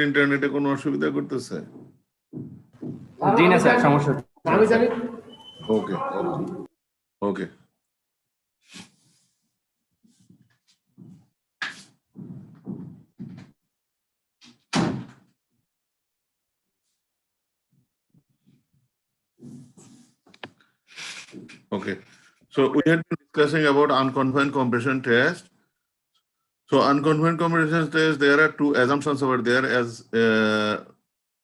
ইন্টারনেটে কোনো অসুবিধা করতেছে? জি না স্যার, সমস্যা আমি জানি। ওকে ওকে Okay. So we had been discussing about unconfined compression test. So unconfined compression test, there are two assumptions over there, as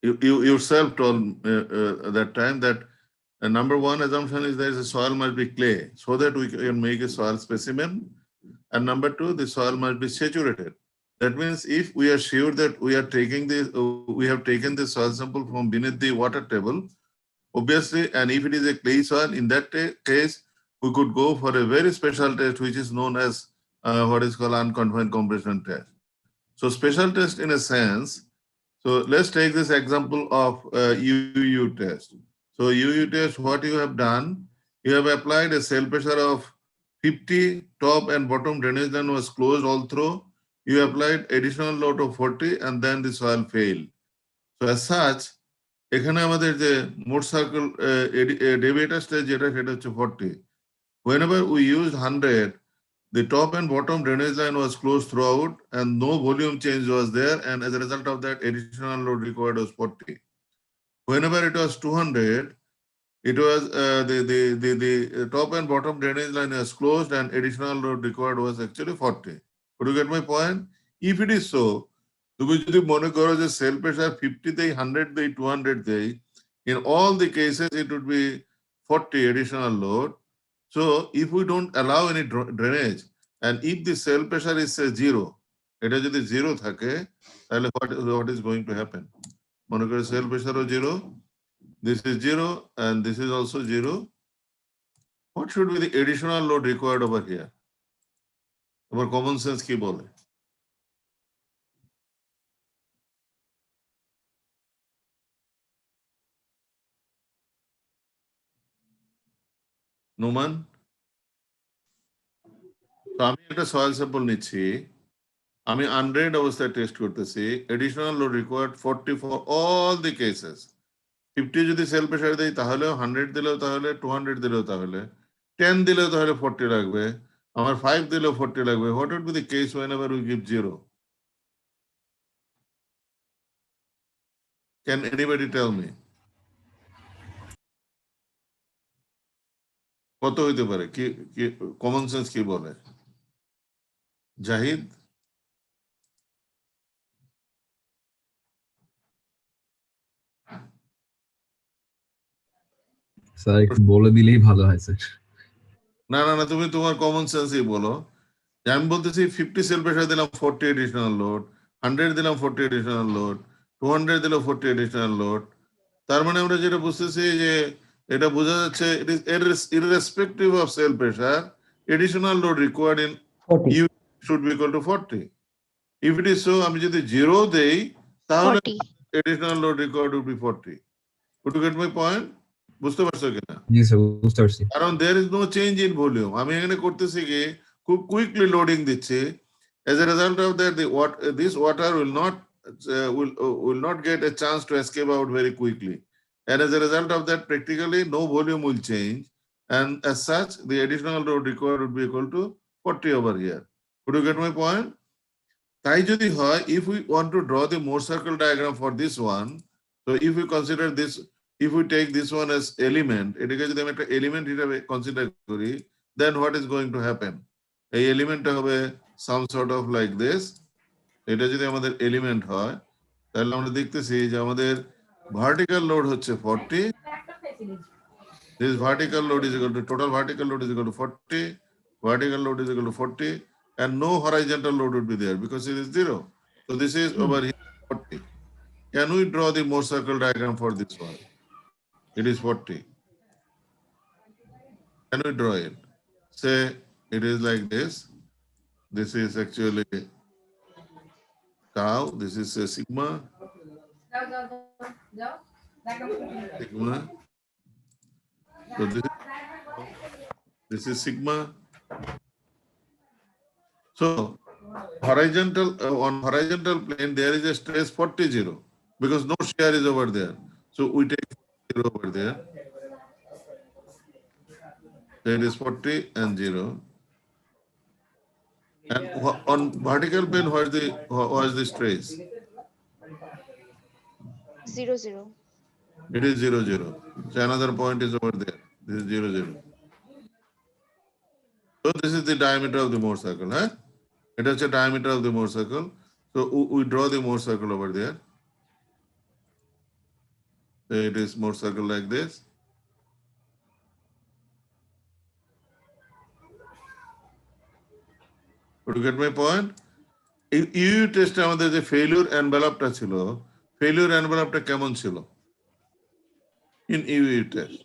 you yourself told that time, that number one assumption is that the soil must be clay so that we can make a soil specimen, and number two, the soil must be saturated. That means if we are sure that we are taking this, we have taken the soil sample from beneath the water table, obviously, and if it is a clay soil, in that case, we could go for a very special test, which is known as what is called unconfined compression test. So special test in a sense. So let's take this example of UU test. So UU test, what you have done, you have applied a cell pressure of 50, top and bottom drainage line was closed all through. You applied additional load of 40 and then the soil failed. So as such, এখানে আমাদের যে মোট circle ডেভিয়েটার stage যেটা সেটা হচ্ছে 40. Whenever we used 100, the top and bottom drainage line was closed throughout and no volume change was there, and as a result of that, additional load required was 40. Whenever it was 200, it was the top and bottom drainage line was closed and additional load required was actually 40. Could you get my point? If it is so, তুমি যদি মনে করো যে sell pressure 50 দেই, 100 দেই, 200 দেই, in all the cases it would be 40 additional load. So if we don't allow any drainage and if the cell pressure is say 0, এটা যদি 0 থাকে তাহলে what is going to happen? মনে করো sell প্রেসারও 0, this is 0 and this is also 0. What should be the additional load required over here? Our common sense কি বলে? নোমান? তো আমি একটা সয়েল স্যাম্পল নিচ্ছি, আমি আনড্রেন্ড অবস্থায় টেস্ট করতেছি, additional load required 40 for all the cases. 50 যদি সেল প্রেসার দেই তাহলেও, 100 দিলেও তাহলে, 200 দিলেও তাহলে, 10 দিলেও তাহলে 40 লাগবে, আমার 5 দিলেও 40 লাগবে। What would be the case whenever we give 0? Can anybody tell me? কত হইতে পারে? কি কমন সেন্স কি বলে? জাহিদ? স্যার একটু বলে দিলেই ভালো হয় স্যার। না না না, তুমি তোমার কমন সেন্সই বলো। আমি বলতেছি 50 সেল প্রেসার দিলাম 40 এডিশনাল লোড, 100 দিলাম 40 এডিশনাল লোড, 200 দিলাম 40 এডিশনাল লোড। তার মানে আমরা যেটা বুঝতেছি যে এটা বোঝা যাচ্ছে it is irrespective of cell pressure, additional load required in 40. U should be equal to 40. If it is so, আমি যদি 0 দেই তাহলে 40. additional load required would be 40. Could you get my point? বুঝতে পারছো কিনা? জি স্যার, বুঝতে পারছি। কারণ there is no change in volume. আমি এখানে করতেছি কি খুব কুইকলি লোডিং দিচ্ছি। As a result of that, this water will not get a chance to escape out very quickly. And as a result of that, practically no volume will change. And as such, the additional load required would be equal to 40 over here. Could you get my point? তাই যদি হয়, if we want to draw the Mohr circle diagram for this one, so if we consider this, if we take this one as element, এটাকে যদি আমি একটা element হিসেবে consider করি, then what is going to happen? এই এলিমেন্টটা হবে some sort of like this. এটা যদি আমাদের এলিমেন্ট হয় তাহলে আমরা দেখতেছি যে আমাদের ভার্টিক্যাল লোড হচ্ছে 40. This vertical load is equal to total vertical load is equal to 40. Vertical load is equal to 40, and no horizontal load would be there because it is 0. So this is over here 40. Can we draw the Mohr circle diagram for this one? It is 40. Can we draw it? Say it is like this. This is actually tau. This is a sigma. Sigma. So this is sigma. So horizontal on horizontal plane there is a stress 40 0 because no shear is over there. So we take 0 over there. There is 40 and 0. And on vertical plane, what is the stress? 0 0. It is 0 0. So another point is over there. This is 0 0. So this is the diameter of the Mohr circle, huh? It is the diameter of the Mohr circle. So we draw the Mohr circle over there. So it is Mohr circle like this. Would you get my point? U টেস্টে আমাদের যে failure এনভেলপটা ছিল, failure এনভেলপটা কেমন ছিল in U test?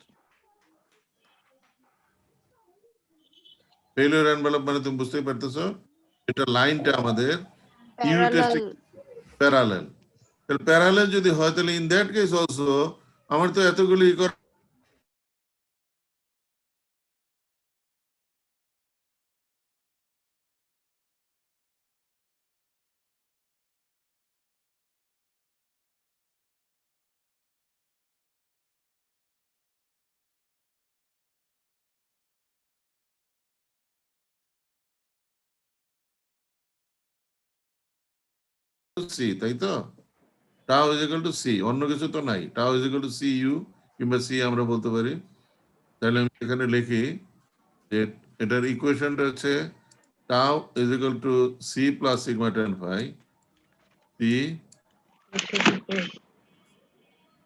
Failure envelope মানে তুমি বুঝতেই পারতেছো, এটা লাইনটা আমাদের ইউ টেস্টে প্যারালেল। তাহলে প্যারালেল যদি হয় তাহলে ইন দ্যাট কেস অলসো আমার তো এতগুলি সি, তাই তো? টাও ইজ ইকুয়াল টু সি, অন্য কিছু তো নাই। Tau is equal to C U কিংবা সি আমরা বলতে পারি। তাহলে আমি এখানে লিখি যে এটার ইকুয়েশনটা হচ্ছে tau is equal to C plus sigma tan phi, C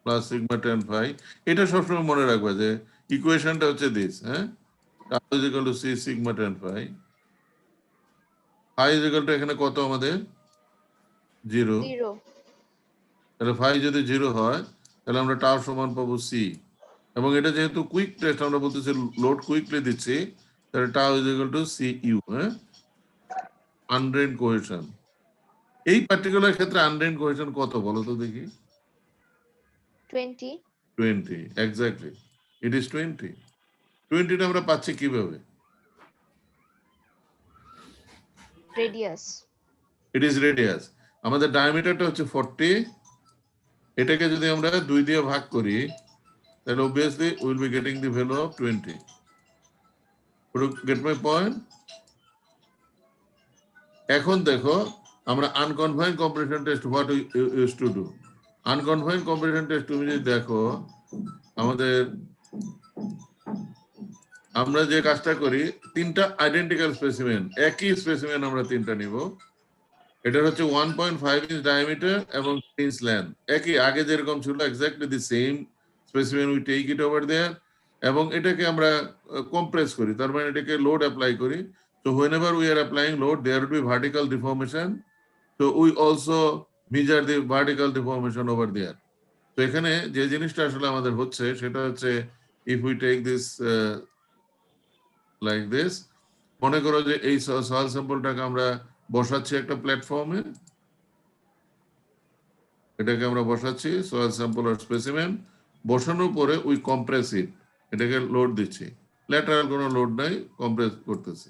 plus sigma tan phi. এটা সবসময় মনে রাখবা যে ইকুয়েশনটা হচ্ছে দিস, হ্যাঁ? Tau is equal to C sigma tan phi, phi is equal to এখানে কত আমাদের 0। 0. তাহলে ফাই যদি 0 হয় তাহলে আমরা টাও সমান পাবো সি। এবং এটা যেহেতু কুইক টেস্ট আমরা বলতেছি লোড কুইকলি দিচ্ছি, তাহলে tau is equal to C U, হ্যাঁ? Undrained cohesion. এই পার্টিকুলার ক্ষেত্রে আনড্রেন কোহেশন কত বলো তো দেখি? 20. 20, এক্স্যাক্টলি ইট ইজ 20। 20টা আমরা পাচ্ছি কিভাবে? Radius. It is radius. আমাদের ডায়ামিটারটা হচ্ছে 40। এটাকে যদি আমরা 2 দিয়ে ভাগ করি তাহলে obviously we will be getting the value of 20. Would you get my point? এখন দেখো আমরা unconfined compression test what we use to do. Unconfined compression test তুমি যদি দেখো আমাদের, আমরা যে কাজটা করি 3টা আইডেন্টিক্যাল স্পেসিমেন, একই স্পেসিমেন আমরা 3টা নিব। এটা হচ্ছে 1.5 ইঞ্চ ডায়ামিটার এবং 3 ইঞ্চ লেন্থ, একই আগে যেরকম ছিল exactly the same specimen, we take it over there এবং এটাকে আমরা কম্প্রেস করি, তার মানে এটাকে লোড অ্যাপ্লাই করি। So whenever we are applying load, there will be vertical deformation. So we also measure the vertical deformation over there. তো এখানে যে জিনিসটা আসলে আমাদের হচ্ছে সেটা হচ্ছে if we take this like this, মনে করো যে এই সয়েল স্যাম্পলটাকে আমরা বসাচ্ছি একটা প্ল্যাটফর্মে, এটাকে আমরা বসাচ্ছি সয়েল স্যাম্পল আর স্পেসিমেন, বসানোর পরে উই কম্প্রেস ইট, এটাকে লোড দিচ্ছি, ল্যাটারাল কোনো লোড নাই, কম্প্রেস করতেছি।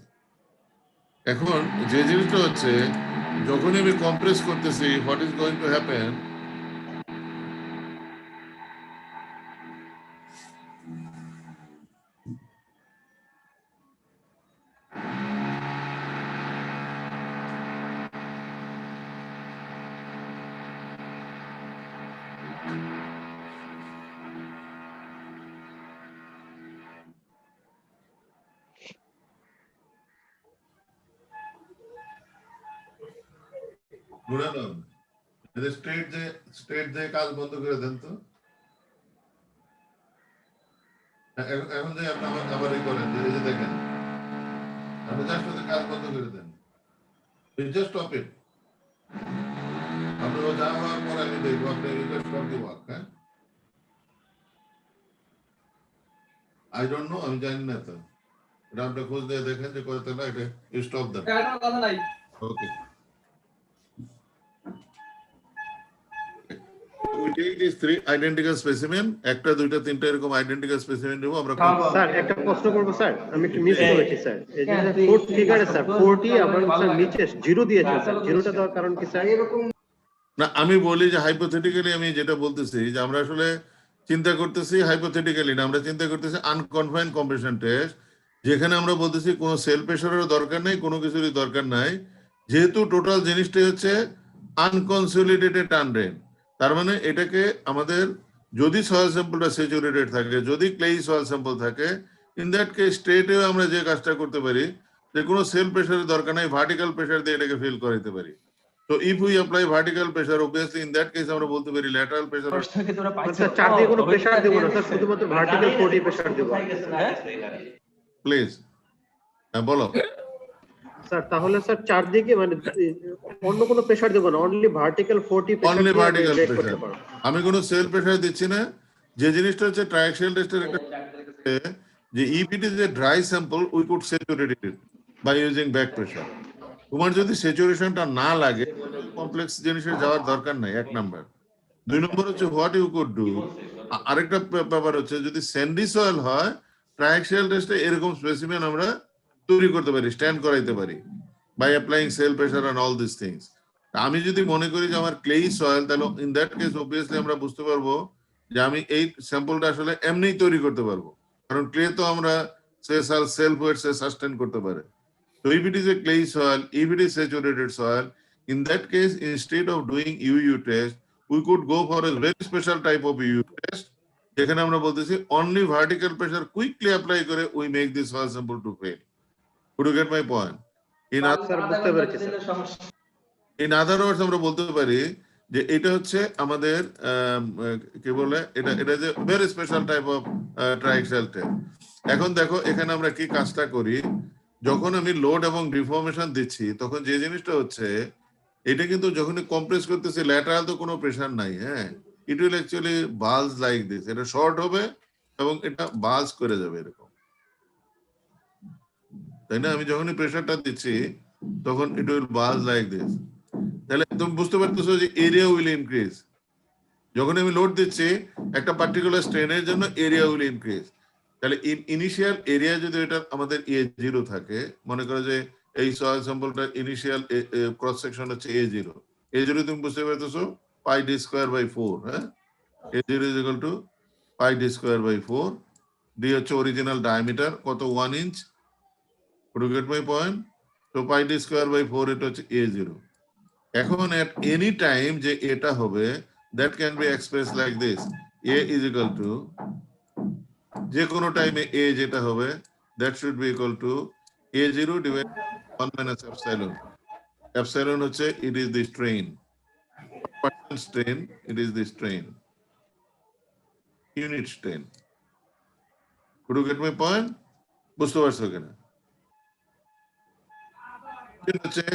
এখন যে জিনিসটা হচ্ছে যখনই আমি কম্প্রেস করতেছি what is going to happen, straight যে কাজ বন্ধ করে দেন তো, এখন যে আপনি আবার এই করেন যে এই যে দেখেন আপনি জাস্ট ওদের কাজ বন্ধ করে দেন, জাস্ট স্টপ ইট। আপনি ও যা হওয়ার পর আমি দেখবো আপনি রিকোয়েস্ট ফর দি ওয়ার্ক, হ্যাঁ? আই ডোন্ট নো, আমি জানি না তো, এটা আপনি খোঁজ দিয়ে দেখেন যে করতে না, এটা স্টপ দেন। কথা নাই। ওকে। we take these three identical specimen, একটা দুইটা তিনটা এরকম identical specimen নেব আমরা। স্যার একটা প্রশ্ন করবো স্যার, আমি একটু মিস করেছি স্যার। এই যে ফোর্থ ফিগারে স্যার 40 আবার স্যার নিচে জিরো দিয়েছে স্যার, জিরোটা দেওয়ার কারণ কি স্যার? না আমি বলি যে হাইপোথেটিক্যালি আমি যেটা বলতেছি যে আমরা আসলে চিন্তা করতেছি হাইপোথেটিক্যালি না, আমরা চিন্তা করতেছি আনকনফাইন্ড কম্প্রেশন টেস্ট, যেখানে আমরা বলতেছি কোনো সেল প্রেশারেরও দরকার নেই, কোনো কিছুরই দরকার নাই, যেহেতু টোটাল জিনিসটাই হচ্ছে আনকনসলিডেটেড আনড্রেন। তার মানে এটাকে আমাদের যদি সয়েল স্যাম্পলটা স্যাচুরেটেড থাকে, যদি ক্লেই সয়েল স্যাম্পল থাকে, ইন দ্যাট কেস স্ট্রেটে আমরা যে কাজটা করতে পারি যে কোনো সেল প্রেশারের দরকার নাই, ভার্টিক্যাল প্রেশার দিয়ে এটাকে ফিল করাইতে পারি। So if we apply vertical pressure, obviously in that case আমরা বলতে পারি lateral pressure। স্যার চার দিকে কোনো প্রেসার দেব না স্যার, শুধুমাত্র ভার্টিক্যাল 40 প্রেসার দেব। প্লিজ হ্যাঁ বলো স্যার তাহলে স্যার চারদিকে মানে অন্য কোনো প্রেসার দেব না, অনলি ভার্টিক্যাল 40 প্রেসার অনলি দিয়ে ভার্টিক্যাল ব্রেক প্রেশার। করতে পারবো। আমি কোনো সেল প্রেশার দিচ্ছি না। যে জিনিসটা হচ্ছে ট্রায়াক্সিয়াল টেস্টের একটা যে if it is a dry sample we could saturate it by using back pressure। তোমার যদি স্যাচুরেশনটা না লাগে কমপ্লেক্স জিনিসের যাওয়ার দরকার নাই, এক নাম্বার। দুই নম্বর হচ্ছে হোয়াট ইউ কুড ডু, আরেকটা ব্যাপার হচ্ছে যদি স্যান্ডি সয়েল হয় ট্রায়াক্সিয়াল টেস্টে এরকম স্পেসিমেন আমরা তৈরি করতে পারি, স্ট্যান্ড করাইতে পারি by applying cell pressure and all this things. আমি যদি মনে করি যে আমার ক্লেই সয়েল, তাহলে ইন দ্যাট কেস অবভিয়াসলি আমরা বুঝতে পারবো যে আমি এই স্যাম্পলটা আসলে এমনিই তৈরি করতে পারবো, কারণ ক্লে তো আমরা সেলফ ওয়েট সে সাস্টেন করতে পারে। So if it is a clay soil, if it is saturated soil, in that case, instead of doing UU test, we could go for a very special type of UU test. যেখানে আমরা বলতেছি only vertical pressure quickly apply করে we make this soil sample to fail. Could you get my point? Sir বুঝতে পেরেছি sir. In other words আমরা বলতে পারি যে এটা হচ্ছে আমাদের কি বলে এটা যে very special type of triaxial test। এখন দেখো এখানে আমরা কি কাজটা করি, যখন আমি লোড এবং ডিফর্মেশন দিচ্ছি তখন যে জিনিসটা হচ্ছে এটা কিন্তু যখনই কম্প্রেস করতেছি ল্যাটারাল তো কোনো প্রেসার নাই, হ্যাঁ, it will actually bulge like this, এটা শর্ট হবে এবং এটা বালজ করে যাবে এরকম, তাই না? আমি যখনই প্রেসারটা দিচ্ছি তখন ইট উইল বালজ লাইক দিস। তাহলে তুমি বুঝতে পারতেছো যে এরিয়া উইল ইনক্রিজ। যখন আমি লোড দিচ্ছি একটা পার্টিকুলার স্ট্রেনের জন্য এরিয়া উইল ইনক্রিজ। তাহলে ইনিশিয়াল এরিয়া যদি এটা আমাদের A0 থাকে, মনে করো যে এই সয়েল স্যাম্পলটা ইনিশিয়াল ক্রস সেকশন হচ্ছে A0 তুমি বুঝতে পারতেছো পাই ডি স্কয়ার বাই 4, হ্যাঁ, A0 is equal to pi D square by 4, D হচ্ছে অরিজিনাল ডায়ামিটার কত 1 inch. Could you get my point? তো পাই ডি স্কয়ার বাই 4 এটা হচ্ছে A0। এখন এট এনি টাইম যে এটা হবে that can be express like this, A is equal two যে কোনো টাইমে A যেটা হবে that should be equal to A0 divided by 1 minus epsilon. Epsilon হচ্ছে it is the strain, percent strain, it is the strain, unit strain. Could you get my point? বুঝতে পারছো কিনা? হচ্ছে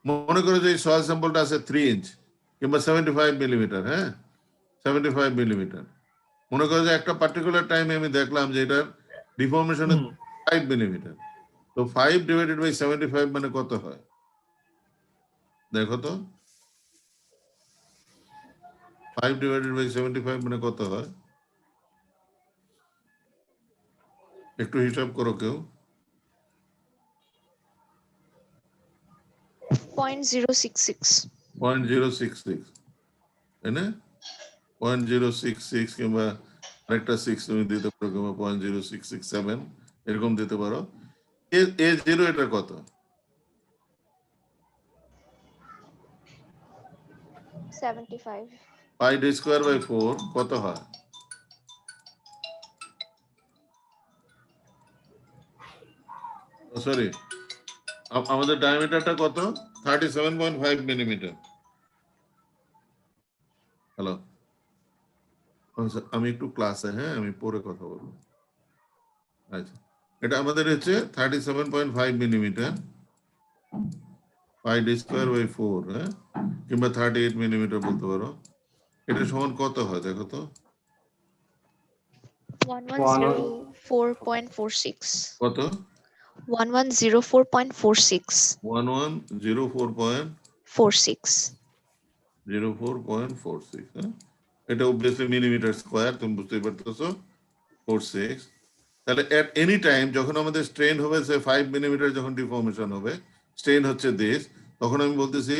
মনে করো যে সয়েল স্যাম্পলটা আছে 3 ইঞ্চ কিংবা 75 মিলিমিটার, হ্যাঁ 75 মিলিমিটার। মনে করো যে একটা পার্টিকুলার টাইমে আমি দেখলাম যে এটার ডিফর্মেশন 5 মিলিমিটার, তো 5 ডিভাইডেড বাই 75 মানে কত হয় দেখো তো, 5 ডিভাইডেড বাই 75 মানে কত হয় একটু হিসাব করো কেউ। 0.066 0.066, তাই না? 0.066 কিংবা আরেকটা 6 তুমি দিতে পারো, কিংবা 0.0667 এরকম দিতে পারো। A0 এটা কত? 75 পাই ডি স্কয়ার বাই 4 কত হয়? সরি, আমাদের ডায়ামিটারটা কত? 37.5 মিলিমিটার। হ্যালো, আমি একটু ক্লাসে, হ্যাঁ আমি পরে কথা বলবো। আচ্ছা, এটা আমাদের হচ্ছে 37.5 millimetre, pi D square by 4, হ্যাঁ, কিংবা 38 মিলিমিটার বলতে পারো। এটা সমান কত হয় দেখো তো? 1104.46 কত? 1104.46 1104.46, 46 04.46, হ্যাঁ। এটা অবভিয়াসলি মিলিমিটার স্কয়ার, তুমি বুঝতেই পারতেছো 46। তাহলে এট এনি টাইম যখন আমাদের স্ট্রেন হবে সে 5 মিলিমিটার, যখন ডিফর্মেশন হবে স্ট্রেন হচ্ছে দিস, তখন আমি বলতেছি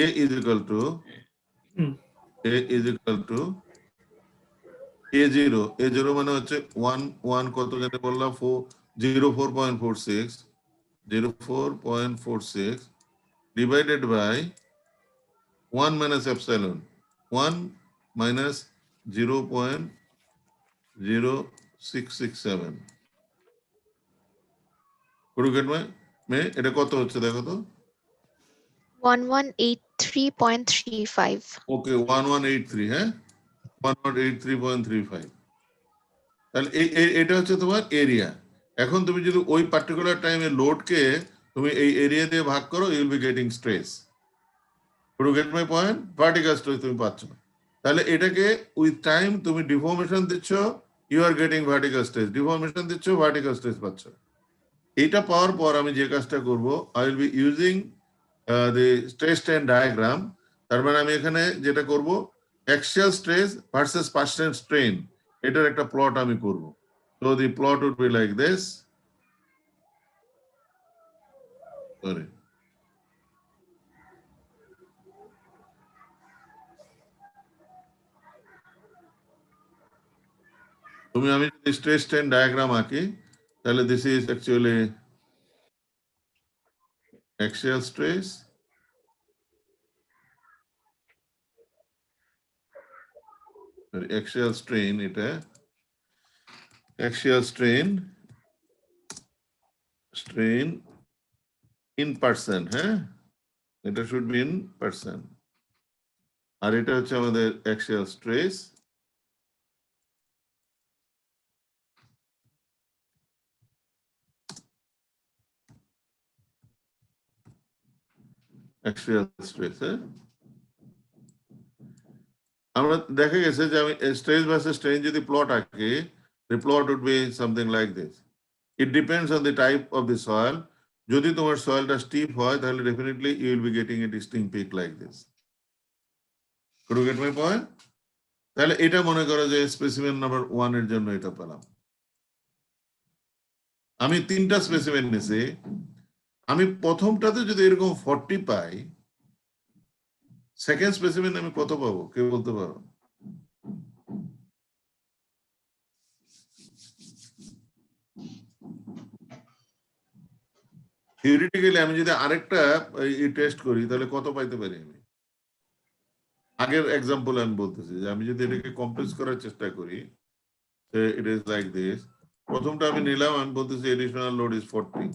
এ ইজ ইকুয়াল টু A0 মানে হচ্ছে 1 কত জানি বললাম 04.46 divided by 1 minus epsilon 1 minus 0.0667. Could you get my এটা কত হচ্ছে দেখো তো? 1183.35. ওকে 1183, হ্যাঁ 1183.35। তাহলে এটা হচ্ছে তোমার এরিয়া। এখন তুমি যদি ওই পার্টিকুলার টাইমে লোডকে তুমি এই এরিয়া দিয়ে ভাগ করো, you will be getting stress. Could you get my point? Vertical stress তুমি পাচ্ছ। তাহলে এটাকে উইথ টাইম তুমি ডিফর্মেশন দিচ্ছ, you are getting vertical stress, deformation দিচ্ছ, ভার্টিক্যাল স্ট্রেস পাচ্ছ। এটা পাওয়ার পর আমি যে কাজটা করব, I will be using the stress strain diagram. তার মানে আমি এখানে যেটা করব, axial stress versus percent strain, এটার একটা প্লট আমি করব। So the plot would be like this. Sorry, আমি যদি স্ট্রেস স্ট্রেন ডায়াগ্রাম আঁকি, তাহলে this is actually axial stress axial strain, এটা axial strain in percent, হ্যাঁ এটা should be in percent, আর এটা হচ্ছে আমাদের axial stress হ্যাঁ। আমরা দেখা গেছে যে আমি স্ট্রেস ভার্সেস স্ট্রেন যদি প্লট আঁকি, the plot would be something like this. It depends on the type of the soil. যদি তোমার সয়েলটা স্টিপ হয় তাহলে definitely you will be getting a distinct peak like this. Could you get my point? তাহলে এটা মনে করো যে specimen number 1 এর জন্য এটা পেলাম। আমি 3টা স্পেসিমেন নিয়েছি, আমি প্রথমটাতে যদি এরকম 40 পাই, সেকেন্ড স্পেসিমেন আমি কত পাবো কেউ বলতে পারো? থিওরিটিক্যালি আমি যদি আরেকটা টেস্ট করি তাহলে কত পাইতে পারি আমি? আগের এক্সাম্পল আমি বলতেছি যে আমি যদি এটাকে কমপ্লেক্স করার চেষ্টা করি, ইট ইজ লাইক দিস। প্রথমটা আমি নিলাম, আমি বলতেছি এডিশনাল লোড ইজ 40,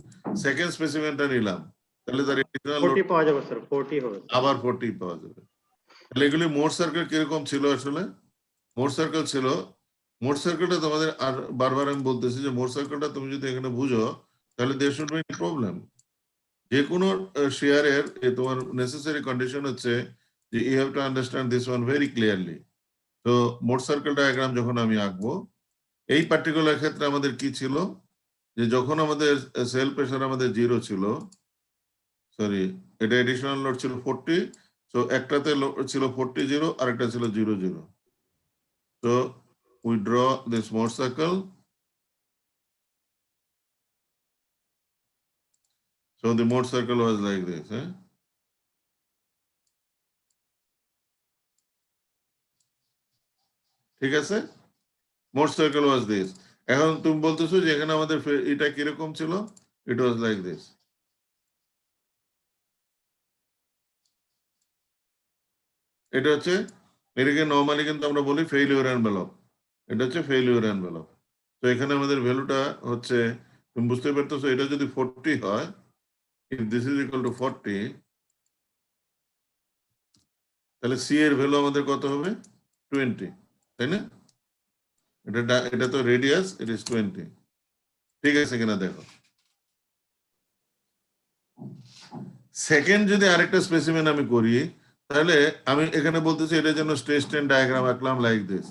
সেকেন্ড স্পেসিমেনটা নিলাম, তাহলে তার এডিশনাল লোড 40 পাওয়া যাবে স্যার, 40 হবে আবার 40 পাওয়া যাবে। তাহলে এগুলি মোট সার্কেল কিরকম ছিল? আসলে মোট সার্কেল ছিল, মোট সার্কেলটা তোমাদের আর বারবার আমি বলতেছি যে মোট সার্কেলটা তুমি যদি এখানে বুঝো তাহলে দেয়ার শুড বি প্রবলেম। যে কোনো শেয়ারের তোমার নেসেসারি কন্ডিশন হচ্ছে যে you have to understand this one very clearly. তো মোট সার্কেল ডায়াগ্রাম যখন আমি আঁকবো, এই পার্টিকুলার ক্ষেত্রে আমাদের কি ছিল, যে যখন আমাদের সেল প্রেসার আমাদের 0 ছিল, সরি এটা এডিশনাল লোড ছিল 40, সো একটাতে ছিল 40 0 আর একটা ছিল 0 0। So we draw this Mohr circle. So the Mohr circle was like this, eh? ঠিক আছে, Mohr circle was this. এখন তুমি বলতেছো যে এখানে আমাদের এটা কিরকম ছিল, it was like this. এটা হচ্ছে, এটাকে নরমালি কিন্তু আমরা বলি ফেইলিউর এনভেলপ, এটা হচ্ছে ফেইলিউর এনভেলপ। তো এখানে আমাদের ভ্যালুটা হচ্ছে, তুমি বুঝতে পারতেছো, এটা যদি 40 হয়, if this is equal to 40, তাহলে সি এর ভ্যালু আমাদের কত হবে? 20, তাই না? এটা তো রেডিয়াস, ইট ইজ 20। ঠিক আছে কিনা দেখো। সেকেন্ড যদি আরেকটা স্পেসিমেন আমি করি, তাহলে আমি এখানে বলতেছি এটার জন্য স্ট্রেস স্ট্রেন ডায়াগ্রাম আঁকলাম লাইক দিস।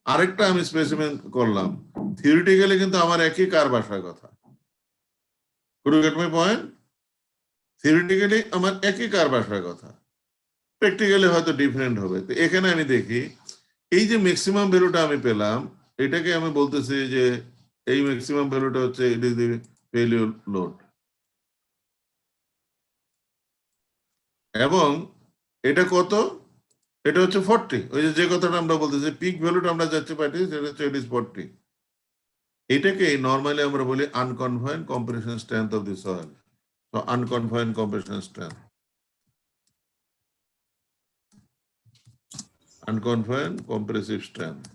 আরেকটা আমি স্পেসিমেন করলাম, থিওরিটিক্যালি কিন্তু আমার একই কার্ভ আসার কথা। Could you get my point? Theoretically আমার একই কার্ভ আসার কথা, প্র্যাকটিক্যালি হয়তো ডিফারেন্ট হবে। তো এখানে আমি দেখি এই যে ম্যাক্সিমাম ভ্যালুটা আমি পেলাম, এটাকে আমি বলতেছি যে এই ম্যাক্সিমাম ভ্যালুটা হচ্ছে ইট ইজ দি ফেলিউর লোড, এবং এটা কত? এটা হচ্ছে 40। ওই যে কথাটা আমরা বলতেছি পিক ভ্যালুটা আমরা যাচ্ছে পাইছি, সেটা হচ্ছে ইট ইজ 40। এটাকে নরমালি আমরা বলি unconfined compression strength of the soil. So unconfined compression strength, unconfined compressive strength.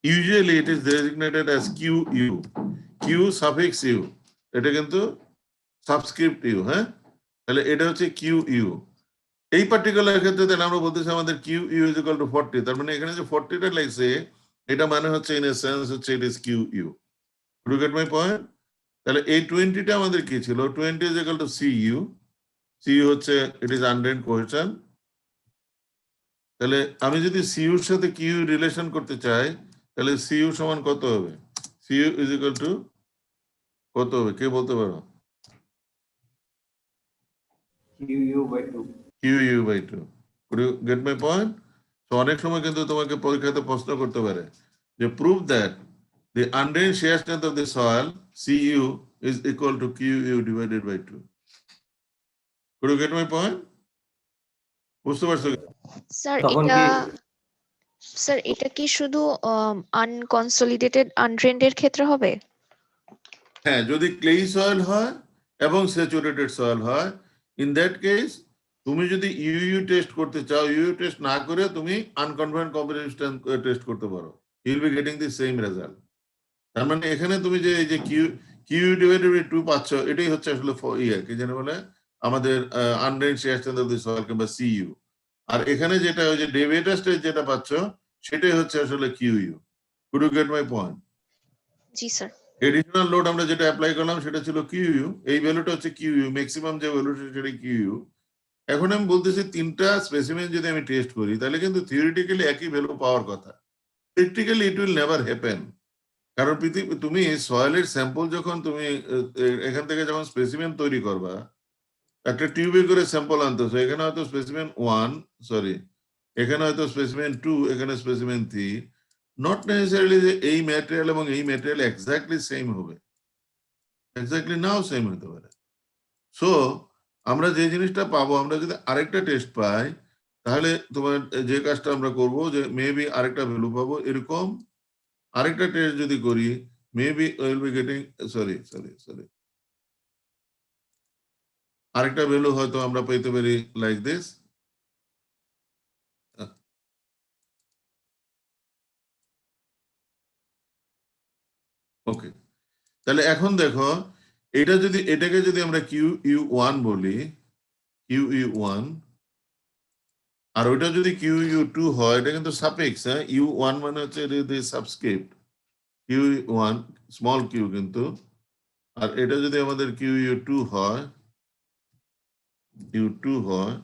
Usually it is designated as QU. Q suffix U. এটা কিন্তু সাবস্ক্রিপ্ট ইউ, হ্যাঁ? তাহলে এটা হচ্ছে QU। এই পার্টিকুলার ক্ষেত্রে তাহলে আমরা বলতেছি আমাদের QU is equal to 40। তার মানে এখানে যে 40টা লাগছে, এটা মানে হচ্ছে ইন এ সেন্স হচ্ছে it is QU. Do you get my point? তাহলে এই 20টা আমাদের কি ছিল? 20 is equal to CU. CU হচ্ছে it is undrained cohesion. তাহলে আমি যদি সিইউর সাথে কিউ রিলেশন করতে চাই, তাহলে সিইউ সমান কত হবে? সিইউ ইজ ইকুয়াল টু কত হবে? কে বলতে পারো? Q by two. Could you get my point? তো অনেক সময় কিন্তু তোমাকে পরীক্ষাতে প্রশ্ন করতে পারে যে prove that the undrained shear strength of the soil CU is equal to QU divided by 2. Could you get my point? বুঝতে পারছো? স্যার তখন এটা কি- স্যার এটা কি শুধু আনকনসলিডেটেড আনড্রেন্ডের ক্ষেত্রে হবে? হ্যাঁ, যদি ক্লেই সয়েল হয় এবং স্যাচুরেটেড সয়েল হয়, ইন দ্যাট কেস তুমি যদি ইউইউ টেস্ট করতে চাও, ইউইউ টেস্ট না করে তুমি আনকনফাইন্ড কম্প্রেসিভ স্ট্রেংথ টেস্ট করতে পারো, you will be getting the same result. তার মানে এখানে তুমি যে এই যে কিউ ডিভাইডেড বাই 2 পাচ্ছ, এটাই হচ্ছে আসলে কি জানে বলে আমাদের undrained shear strength of the soil কিংবা সিইউ। আর এখানে যেটা ওই যে ডেভিয়েটার স্টেজ যেটা পাচ্ছ, সেটাই হচ্ছে আসলে QU. Could you get my point? জি স্যার। এডিশনাল লোড আমরা যেটা অ্যাপ্লাই করলাম সেটা ছিল কিউইউ, এই ভ্যালুটা হচ্ছে কিউইউ, ম্যাক্সিমাম যে ভ্যালুটা সেটা কিউইউ। এখন আমি বলতেছি তিনটা স্পেসিমেন যদি আমি টেস্ট করি, তাহলে কিন্তু থিওরিটিক্যালি একই ভ্যালু পাওয়ার কথা, practically it will never happen. কারণ তুমি সয়েলের স্যাম্পল যখন তুমি এখান থেকে যখন স্পেসিমেন তৈরি করবা, একটা টিউবে করে স্যাম্পল আনতেছো, এখানে হয়তো স্পেসিমেন 1, সরি এখানে হয়তো স্পেসিমেন 2, এখানে স্পেসিমেন 3, নট নেসেসারিলি যে এই ম্যাটেরিয়াল এবং এই ম্যাটেরিয়াল এক্স্যাক্টলি সেম হবে, এক্স্যাক্টলি নাও সেম হতে পারে। সো আমরা যে জিনিসটা পাবো, আমরা যদি আরেকটা টেস্ট পাই, তাহলে তোমার যে কাজটা আমরা করব যে মেবি আরেকটা ভ্যালু পাবো, এরকম আরেকটা টেস্ট যদি করি, maybe will be getting sorry আরেকটা ভ্যালু হয়তো আমরা পেতে পারি লাইক দিস। ওকে, তাহলে এখন দেখো, এটাকে যদি আমরা QU1 বলি, QU1, আর ওইটা যদি QU2 হয়, এটা কিন্তু সাফিক্স, হ্যাঁ, U1 মানে হচ্ছে সাবস্ক্রিপ্ট, QU1 স্মল কিউ কিন্তু, আর এটা যদি আমাদের QU2 হয়, Q2 হয়,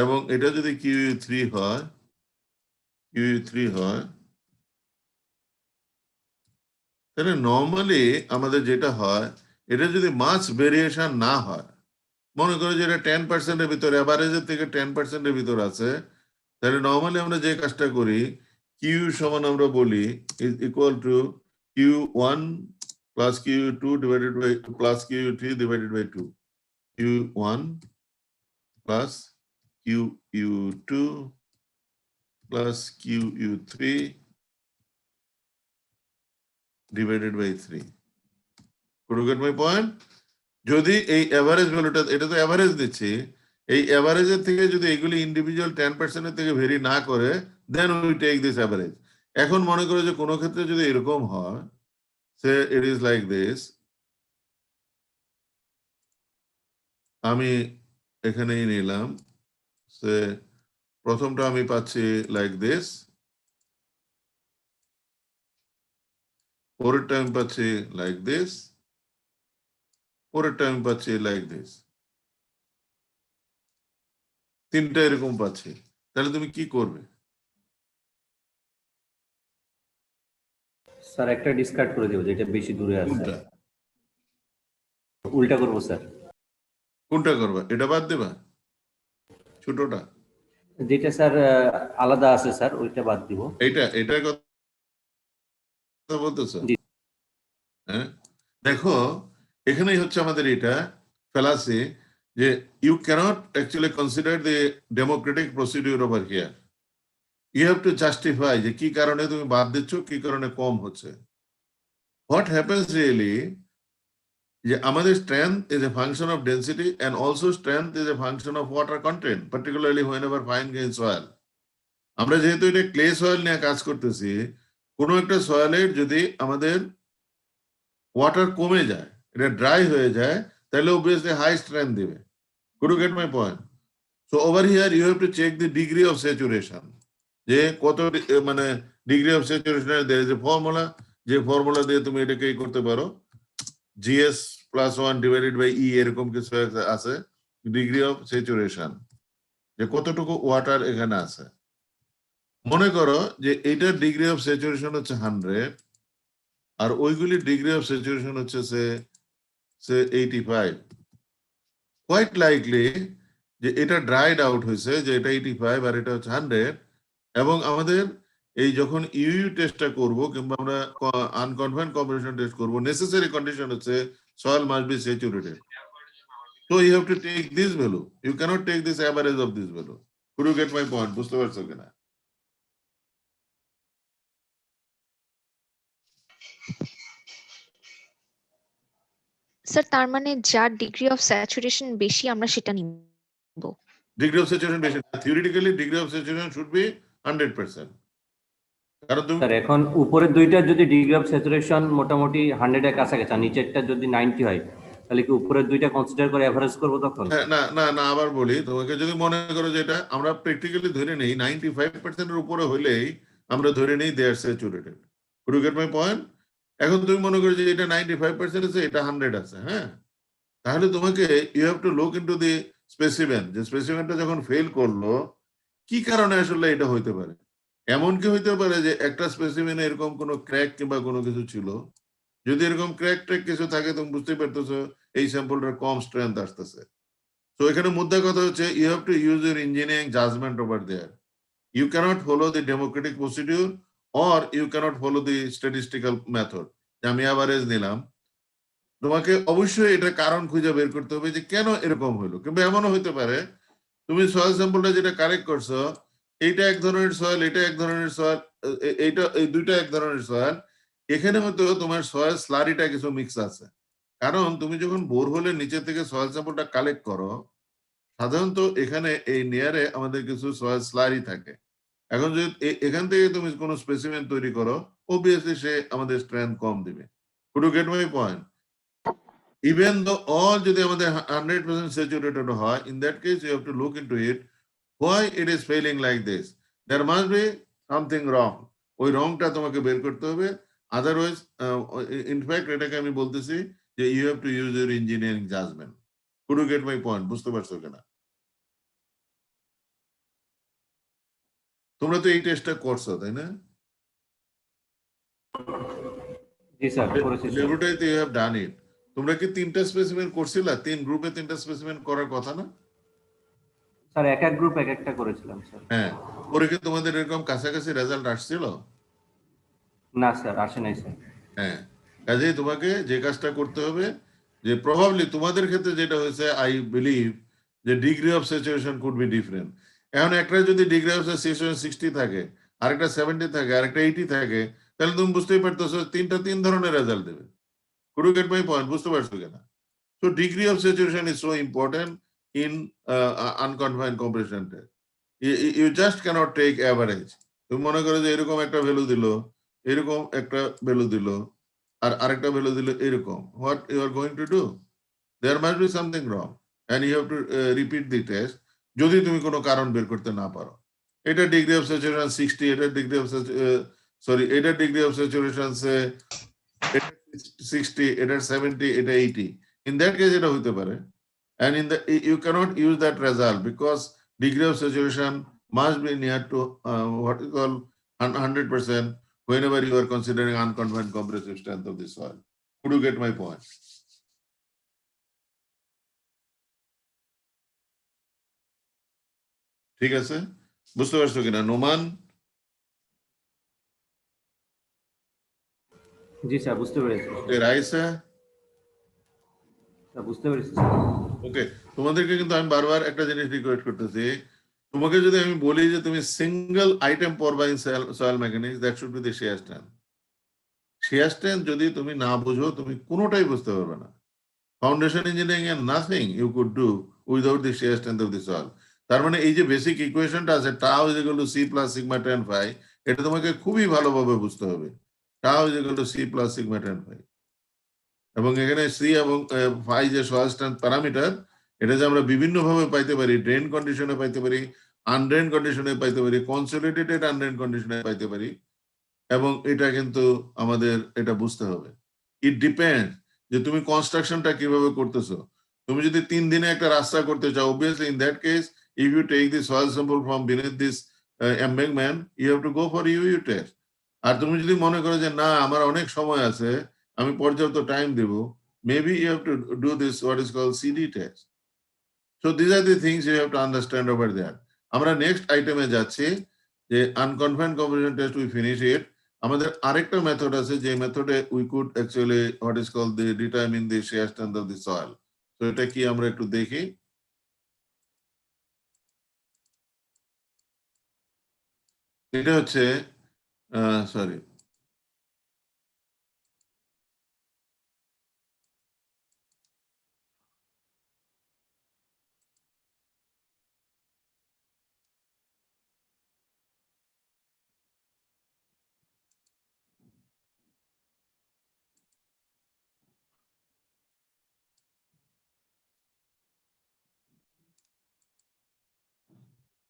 এবং এটা যদি QU3 হয়, তাহলে নর্মালি আমাদের যেটা হয়, এটা যদি মাস ভেরিয়েশন না হয়, মনে করো যে এটা 10%-এর ভিতরে, এভারেজের থেকে 10%-এর ভিতর আছে, তাহলে নর্মালি আমরা যে কাজটা করি, কিউ সমান আমরা বলি is equal to Q1 plus Q2 divided by plus Q3 divided by 2, Q1 plus QU2 plus QU3 divided by 3। Could you get my point? যদি এই এভারেজ ভ্যালুটা, এটা তো এভারেজ দিচ্ছি, এই এভারেজের থেকে যদি এগুলি ইন্ডিভিজুয়াল 10%-এর থেকে ভেরি না করে, then we take this average. এখন মনে করো যে কোনো ক্ষেত্রে যদি এরকম হয়, say it is like this, আমি এখানেই নিলাম, সে প্রথমটা আমি পাচ্ছি লাইক দিস, পরেরটা আমি পাচ্ছি লাইক দিস, পরেরটা আমি পাচ্ছি লাইক দিস, তিনটা এরকম পাচ্ছি। তাহলে তুমি কি করবে? স্যার একটা ডিসকার্ড করে দেবো যেটা বেশি দূরে আছে। কোনটা? উল্টা করবো স্যার। কোনটা করবা, এটা বাদ দিবা, ছোটটা? যেটা স্যার আলাদা আছে স্যার ওইটা বাদ দিব। এটার কথা বলতেছো? জি। হ্যাঁ, দেখো এখানেই হচ্ছে আমাদের এটা ফেলাসি, যে you can't actually consider the democratic procedure over here. You have to justify যে কি কারণে তুমি বাদ দিচ্ছ, কি কারণে কম হচ্ছে। হোয়াট হ্যাপেন্স রিয়েলি, যে আমাদের strength is a function of density and also strength is a function of water content, particularly when ever fine gain soil. আমরা যেহেতু এটা ক্লে সয়েল নিয়ে কাজ করতেছি, কোনো একটা সয়েলের যদি আমাদের ওয়াটার কমে যায়, এটা ড্রাই হয়ে যায়, তাহলে অবভিয়াসলি হাই স্ট্রেংথ দিবে। Could you get my point? So over here you have to check the degree of saturation, যে কত মানে ডিগ্রি অফ স্যাচুরেশনের দের যে ফর্মুলা, যে ফর্মুলা দিয়ে তুমি এটাকে করতে পারো, GS + 1 ডিভাইডেড বাই E, এরকম কিছু আছে ডিগ্রি অফ স্যাচুরেশন, যে কতটুকু ওয়াটার এখানে আছে। মনে করো যে এইটার ডিগ্রি অফ স্যাচুরেশন হচ্ছে 100, আর ওইগুলির ডিগ্রি অফ স্যাচুরেশন হচ্ছে সে 85। কোয়াইট লাইকলি যে এটা ড্রাইড আউট হয়েছে, যে এটা 85 আর এটা হচ্ছে 100, এবং আমাদের এই যখন ইউ টেস্টটা করব কিংবা আমরা আনকনফাইন্ড কম্বিনেশন টেস্ট করব, নেসেসারি কন্ডিশন হচ্ছে soil must be saturated. So you have to take this value. You cannot take this average of this value. Could you get my point? বুঝতে পারছো কিনা? স্যার তার মানে যার ডিগ্রি অফ স্যাচুরেশন বেশি আমরা সেটা নিব। Degree of saturation বেশি। Theoretically, degree of saturation should be 100%. কারণ তুমি স্যার এখন উপরের দুইটা যদি ডিগ্রি অফ স্যাচুরেশন মোটামুটি 100 এর কাছাকাছি, আর নিচেরটা যদি 90 হয়, তাহলে কি উপরের দুইটা কনসিডার করে এভারেজ করব তখন? না না না, আবার বলি তোমাকে, যদি মনে করো যে এটা আমরা প্র্যাকটিক্যালি ধরে নেই 95% এর উপরে হইলেই আমরা ধরে নেই দে আর saturated. Could you get my point? এখন তুমি মনে করো যে এটা 95% আছে, এটা 100 আছে, হ্যাঁ, তাহলে তোমাকে you have to look into the specimen, যে স্পেসিমেনটা যখন ফেল করলো কি কারণে আসলে এটা হইতে পারে। এমন কি হইতে পারে যে একটা স্পেসিমেনে এরকম কোনো ক্র্যাক কিংবা কোনো কিছু ছিল, যদি এরকম ক্র্যাক ট্র্যাক কিছু থাকে তুমি বুঝতেই পারতেছো এই স্যাম্পলটার কম স্ট্রেংথ আসতেছে। তো এখানে মুদ্রা কথা হচ্ছে you have to use your engineering judgement over there. You can't follow the democratic procedure or you can't follow the statistical method. আমি অ্যাভারেজ নিলাম, তোমাকে অবশ্যই এটা কারণ খুঁজে বের করতে হবে যে কেন এরকম হলো। কিংবা এমনও হইতে পারে তুমি সয়েল স্যাম্পলটা যেটা কালেক্ট করছো, এইটা এক ধরনের সয়েল, এটা এক ধরনের সয়েল, এইটা এই দুইটা এক ধরনের সয়েল, এখানে হয়তো তোমার সয়েল স্লারিটা কিছু মিক্স আছে। কারণ তুমি যখন বোরহোলের নিচে থেকে সয়েল স্যাম্পলটা কালেক্ট করো, সাধারণত এখানে এই নিয়ারে আমাদের কিছু সয়েল স্লারি থাকে। এখন যদি এখান থেকে তুমি কোনো স্পেসিমেন তৈরি করো, অবভিয়াসলি সে আমাদের স্ট্রেংথ কম দিবে। Could you get my point? Even though all যদি আমাদের 100% saturated হয়, in that case you have to look into it, why it is failing like this. There must be something wrong. ওই রংটা তোমাকে বের করতে হবে, আদারওয়াইজ ইনফ্যাক্ট এটাকে আমি বলতেছি যে you have to use your engineering judgment. Could you get my point? বুঝতে পারছো কিনা? তোমরা তো এই টেস্টটা করছো, তাই না? জি স্যার করেছি sir. লেবরেটরিতে you have done it. তোমরা কি 3টা স্পেসিমেন করছিলা? 3 গ্রুপে 3টা স্পেসিমেন করার কথা না? স্যার এক এক গ্রুপ এক একটা করেছিলাম স্যার। হ্যাঁ, পরে কি তোমাদের এরকম কাছাকাছি রেজাল্ট আসছিল? না স্যার আসে নাই স্যার। হ্যাঁ, কাজেই তোমাকে যে কাজটা করতে হবে, যে প্রবাবলি তোমাদের ক্ষেত্রে যেটা হয়েছে, আই বিলিভ যে degree of saturation could be different. এখন একটা যদি ডিগ্রি অফ স্যাচুরেশন 60 থাকে, আরেকটা 70 থাকে, আরেকটা 80 থাকে, তাহলে তুমি বুঝতেই পারতেছো তিনটা তিন ধরনের রেজাল্ট দেবে। Could you get my point? বুঝতে পারছো কিনা? So degree of saturation is so important in unconfined compression test. You just cannot take average. তুমি মনে করো যে এরকম একটা ভ্যালু দিল, এরকম একটা ভ্যালু দিল, আর আরেকটা ভ্যালু দিল এরকম। What you are going to do? There must be something wrong and you have to repeat the test যদি তুমি কোনো কারণ বের করতে না পারো। এটা ডিগ্রি অফ স্যাচুরেশন 60, এটা ডিগ্রি অফ এটা ডিগ্রি অফ স্যাচুরেশন 60, এটা 70, এটা 80। In that case এটা হইতে পারে, and in the you cannot use that result because degree of saturation must be near to what is called 100% whenever you are considering unconfined compressive strength of the soil. Could you get my point? ঠিক আছে, বুঝতে পারছো কিনা নোমান? জি sir, বুঝতে পেরেছি। ওকে Raisa, sir, বুঝতে পেরেছি sir. ওকে। তোমাদেরকে কিন্তু আমি বারবার একটা জিনিস রিকোয়েস্ট করতেছি, তোমাকে যদি আমি বলি যে তুমি সিঙ্গেল আইটেম পড়বা in soil mechanics, that should be the shear strength. Shear strength যদি তুমি না বুঝো তুমি কোনোটাই বুঝতে পারবে না। ফাউন্ডেশন ইঞ্জিনিয়ারিং এর nothing you could do without the shear strength of the soil. তার মানে এই যে বেসিক ইকুয়েশনটা আছে tau is equal to C plus sigma tan phi, এটা তোমাকে খুবই ভালোভাবে বুঝতে হবে। Tau is equal to C plus sigma tan phi, এবং এখানে সি এবং ফাই যে সয়েল স্ট্রেন্থ প্যারামিটার, এটা যে আমরা বিভিন্ন ভাবে পাইতে পারি, ড্রেন কন্ডিশনে পাইতে পারি, আনড্রেন কন্ডিশনে পাইতে পারি, কনসোলিডেটেড আনড্রেন কন্ডিশনে পাইতে পারি, এবং এটা কিন্তু আমাদের এটা বুঝতে হবে। ইট ডিপেন্ড যে তুমি কনস্ট্রাকশনটা কিভাবে করতেছো। তুমি যদি 3 দিনে একটা রাস্তা করতে চাও, obviously in that case if you take the soil sample from beneath this embankment, you have to go for UU test. আর তুমি যদি মনে করো যে না আমার অনেক সময় আছে, আমি পর্যাপ্ত টাইম দেব, maybe you have to do this what is called CD test. So these are the things you have to understand over there. আমরা নেক্সট আইটেমে যাচ্ছি, যে unconfined compression test we finish it. আমাদের আরেকটা মেথড আছে যে মেথডে we could actually what is called the determine the shear strength of the soil. তো এটা কি আমরা একটু দেখি। এটা হচ্ছে সরি,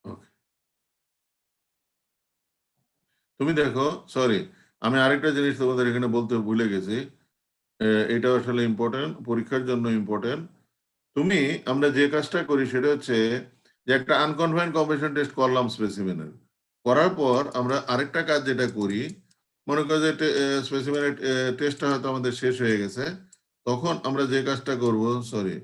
ওকে তুমি দেখো, সরি আমি আরেকটা জিনিস তোমাদের এখানে বলতে ভুলে গেছি, এটা আসলে ইম্পর্টেন্ট, পরীক্ষার জন্য ইম্পর্টেন্ট। তুমি আমরা যে কাজটা করি সেটা হচ্ছে যে একটা আনকনফাইন্ড কম্প্রেশন টেস্ট করলাম স্পেসিমেনের, করার পর আমরা আরেকটা কাজ যেটা করি, মনে করো যে স্পেসিমেনের টেস্টটা হয়তো আমাদের শেষ হয়ে গেছে, তখন আমরা যে কাজটা করব, সরি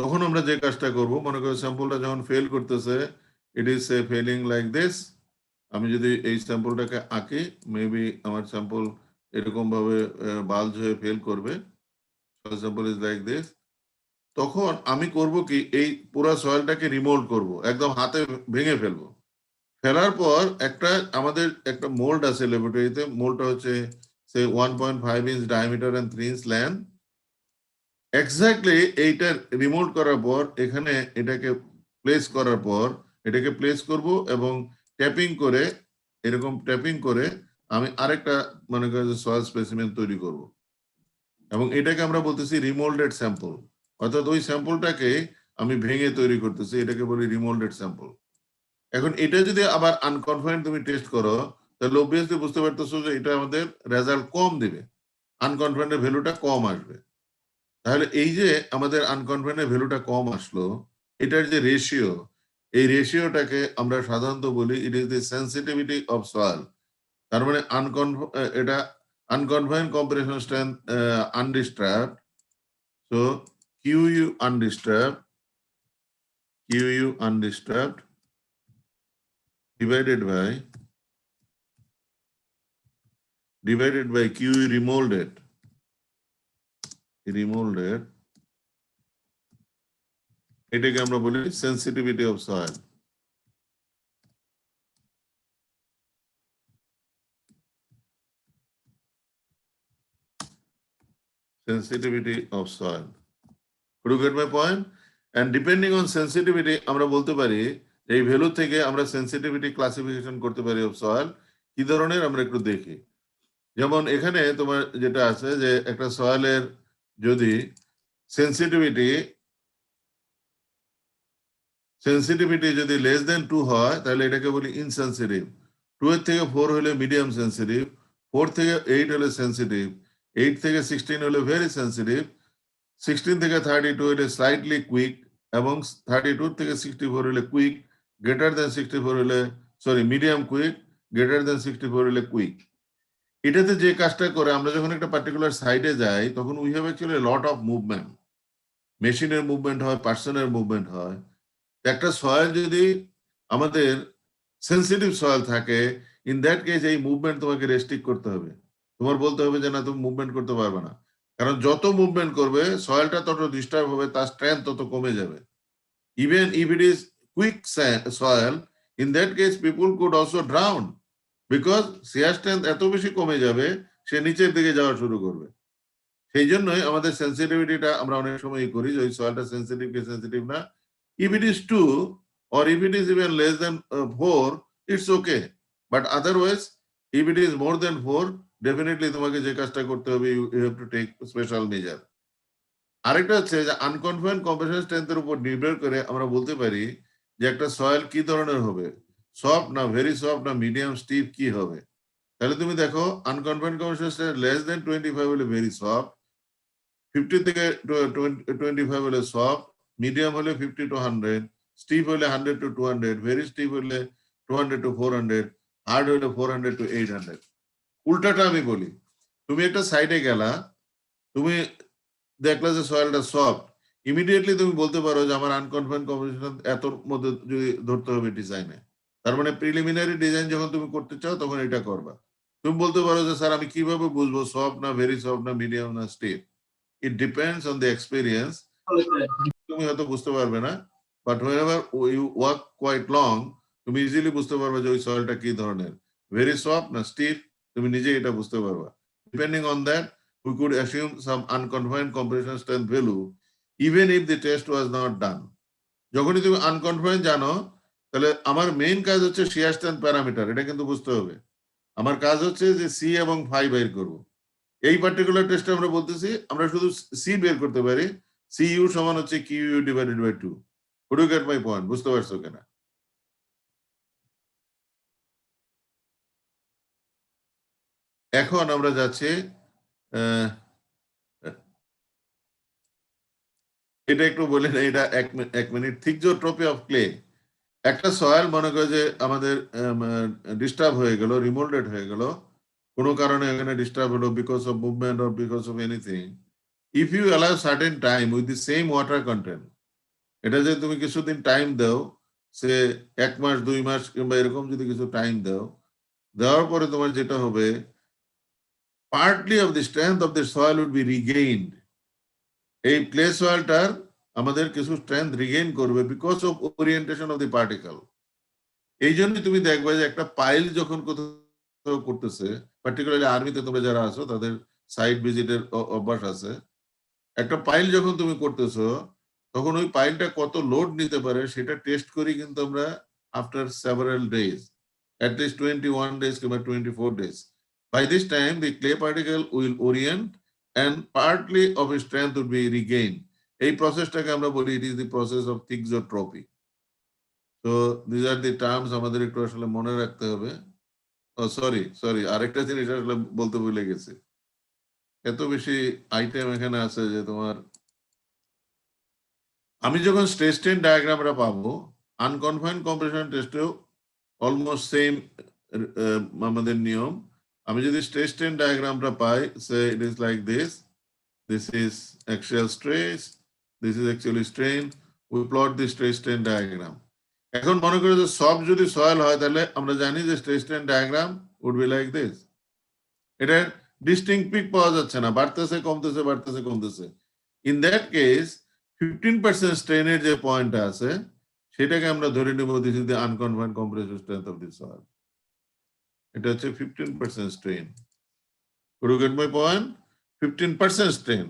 তখন আমরা যে কাজটা করব, মনে করো স্যাম্পলটা যখন ফেল করতেছে, it is felling like this. আমি যদি এই স্যাম্পলটাকে আঁকি, মেবি আমার স্যাম্পল এরকম ভাবে বাল্জ হয়ে ফেল করবে, স্যাম্পল ইজ লাইক দিস। তখন আমি করব কি, এই পুরো সয়েলটাকে রিমোল্ড করব, একদম হাতে ভেঙে ফেলবো। ফেলার পর একটা আমাদের একটা মোল্ড আছে ল্যাবরেটরিতে, মোল্ডটা হচ্ছে say 1.5 inch diameter and 3 inch length. Exactly এইটা রিমোল্ড করার পর এখানে এটাকে প্লেস করার পর এটাকে প্লেস করব এবং ট্যাপিং করে, এরকম ট্যাপিং করে আমি আরেকটা মনে করি সয়েল স্পেসিমেন তৈরি করব, এবং এটাকে আমরা বলতেছি রিমোল্ডেড স্যাম্পল। অর্থাৎ ওই স্যাম্পলটাকে আমি ভেঙে তৈরি করতেছি, এটাকে বলি রিমোল্ডেড স্যাম্পল। এখন এটা যদি আবার আনকনফাইন্ড তুমি টেস্ট করো, তাহলে অবভিয়াসলি বুঝতে পারতেছো যে এটা আমাদের রেজাল্ট কম দিবে, আনকনফাইন্ডের ভ্যালুটা কম আসবে। তাহলে এই যে আমাদের আনকনফাইন্ডের ভ্যালুটা কম আসলো, এটার যে রেশিও, এই রেশিওটাকে আমরা সাধারণত বলি it is the sensitivity of soil. তার মানে এটা unconfined compression strength undisturbed, so QU undisturbed divided by QE remolded, এটাকে আমরা বলি sensitivity of soil. Sensitivity of soil. Could you get my point? And depending on sensitivity, আমরা বলতে পারি এই ভ্যালু থেকে আমরা সেন্সিটিভিটি ক্লাসিফিকেশন করতে পারি অফ সয়েল। কি ধরনের আমরা একটু দেখি। যেমন এখানে তোমার যেটা আছে যে একটা সয়েলের যদি সেন্সিটিভিটি যদি লেস দেন 2 হয়, তাহলে এটাকে বলি ইনসেনসিটিভ। 2 এর থেকে 4 হলে মিডিয়াম সেন্সিটিভ, 4 থেকে 8 হলে সেন্সিটিভ, 8 থেকে 16 হলে ভেরি সেন্সিটিভ, 16 থেকে 32 হলে স্লাইটলি কুইক, এবং 32 থেকে 64 হলে কুইক, গ্রেটার দেন 64 হলে sorry medium quick, greater than 64 হলে কুইক। এটাতে যে কাজটা করে আমরা যখন একটা পার্টিকুলার সাইডে যাই তখন we have actually lot of movement, মেশিনের মুভমেন্ট হয়, পার্সনের মুভমেন্ট হয়। একটা সয়েল যদি আমাদের সেন্সিটিভ সয়েল থাকে, ইন দ্যাট কেস এই মুভমেন্ট তোমাকে রেস্ট্রিক্ট করতে হবে। তোমার বলতে হবে যে না তুমি মুভমেন্ট করতে পারবে না, কারণ যত মুভমেন্ট করবে সয়েলটা তত ডিস্টার্ব হবে, তার স্ট্রেংথ তত কমে যাবে। Even if it is quick soil, in that case people could also drown, because shear strength এত বেশি কমে যাবে সে নিচের দিকে যাওয়া শুরু করবে। সেই জন্যই আমাদের সেন্সিটিভিটিটা আমরা অনেক সময় করি যে ওই সয়েলটা সেন্সিটিভ কি সেন্সিটিভ না। If it is 2 or if it is even less than 4, it's okay. But otherwise, if it is more than 4, definitely তোমাকে যে কাজটা করতে হবে, you have to take special measure. আরেকটা হচ্ছে যে আনকনফাইন্ড কম্প্রেশন স্ট্রেংথের উপর নির্ভর করে আমরা বলতে পারি যে একটা সয়েল কি ধরনের হবে, সফট না ভেরি সফট না মিডিয়াম স্টিফ কি হবে। তাহলে তুমি দেখো আনকনফাইন্ড কম্প্রেশন স্ট্রেংথ লেস দেন 25 হলে ভেরি সফট, 50 থেকে 25 হলে সফট, মিডিয়াম হলে 50 to 100, স্টিফ হলে 100 to 200, ভেরি স্টিফ হলে 200 to 400, হার্ড হলে 400 to 800। উল্টাটা আমি বলি, তুমি একটা সাইডে গেলা, তুমি দেখলা যে সয়েলটা সফট, ইমিডিয়েটলি তুমি বলতে পারো যে আমার আনকনফাইন্ড কম্পোজিশন এতর মধ্যে যদি ধরতে হবে ডিজাইনে। তার মানে প্রিলিমিনারি ডিজাইন যখন তুমি করতে চাও তখন এটা করবা। তুমি বলতে পারো যে স্যার আমি কিভাবে বুঝবো সফট না ভেরি সফট না মিডিয়াম না স্টিফ। It depends on the experience. তুমি হয়তো বুঝতে পারবে না, but whenever you work quite long, তুমি ইজিলি বুঝতে পারবে যে ওই সয়েলটা কি ধরনের, ভেরি সফট না স্টিফ, তুমি নিজে এটা বুঝতে পারবা। Depending on that, we could assume some unconfined compression strength value, even if the test was not done. যখনই তুমি আনকনফাইন্ড জানো, তাহলে আমার মেইন কাজ হচ্ছে শিয়ার স্ট্রেংথ প্যারামিটার, এটা কিন্তু বুঝতে হবে। আমার কাজ হচ্ছে যে সি এবং ফাই বের করবো। এই পার্টিকুলার টেস্টে আমরা বলতেছি আমরা শুধু সি বের করতে পারি, সি ইউ সমান হচ্ছে Q U divided by 2। Would you get my point? বুঝতে পারছো কিনা? এখন আমরা যাচ্ছি এটা একটু বলে না, এটা এক মিনিট। থিকজোট্রপি অফ ক্লে, একটা সয়েল মনে করে যে আমাদের ডিস্টার্ব হয়ে গেল, রিমোল্ডেড হয়ে গেল, কোনো কারণে এখানে ডিস্টার্ব হলো because of movement or because of anything, if you allow certain time with the same water content, এটা যে তুমি কিছুদিন টাইম দাও, সে 1 মাস 2 মাস কিংবা এরকম যদি কিছু টাইম দাও, দেওয়ার পরে তোমার যেটা হবে, partly of the strength of the soil would be regained. এই ক্লে সয়েলটার আমাদের কিছু স্ট্রেংথ রিগেইন করবে because of orientation of the particle. এই জন্য তুমি দেখবে যে একটা পাইল যখন কোথাও করতেছে, পার্টিকুলারলি আর্মিতে তোমরা যারা আছো তাদের সাইট ভিজিটের অভ্যাস আছে, একটা পাইল যখন তুমি করতেছো তখন ওই পাইলটা কত লোড নিতে পারে সেটা টেস্ট করি কিন্তু আমরা after several days, at least 21 days কিংবা 24 days. By this time the clay particle will orient and partly of its strength would be regained. এই প্রসেসটাকে আমরা বলি it is the process of thixotropy. So these are the terms আমাদের একটু আসলে মনে রাখতে হবে। সরি আরেকটা জিনিস আসলে বলতে ভুলে গেছি, এত বেশি আইটেম এখানে আছে যে তোমার, আমি যখন স্ট্রেস স্ট্রেন ডায়াগ্রামটা পাবো আনকনফাইন্ড কম্প্রেশন টেস্টেও অলমোস্ট সেম আমাদের নিয়ম। আমি যদি স্ট্রেস স্ট্রেন ডায়াগ্রামটা পাই, say it is like this, this is axial stress, this is actually strain, we plot the stress strain diagram. এখন মনে করি যে সব যদি সয়েল হয় তাহলে আমরা জানি যে stress strain diagram would be like this. এটা ডিস্টিংক্ট পিক পাওয়া যাচ্ছে না, বাড়তেছে কমতেছে বাড়তেছে কমতেছে। ইন দ্যাট কেস 15% স্ট্রেনের যে পয়েন্টটা আছে সেটাকে আমরা ধরে নেব this is the unconfined compressive strength of the soil. এটা হচ্ছে 15% strain. Could you get my point? 15% strain,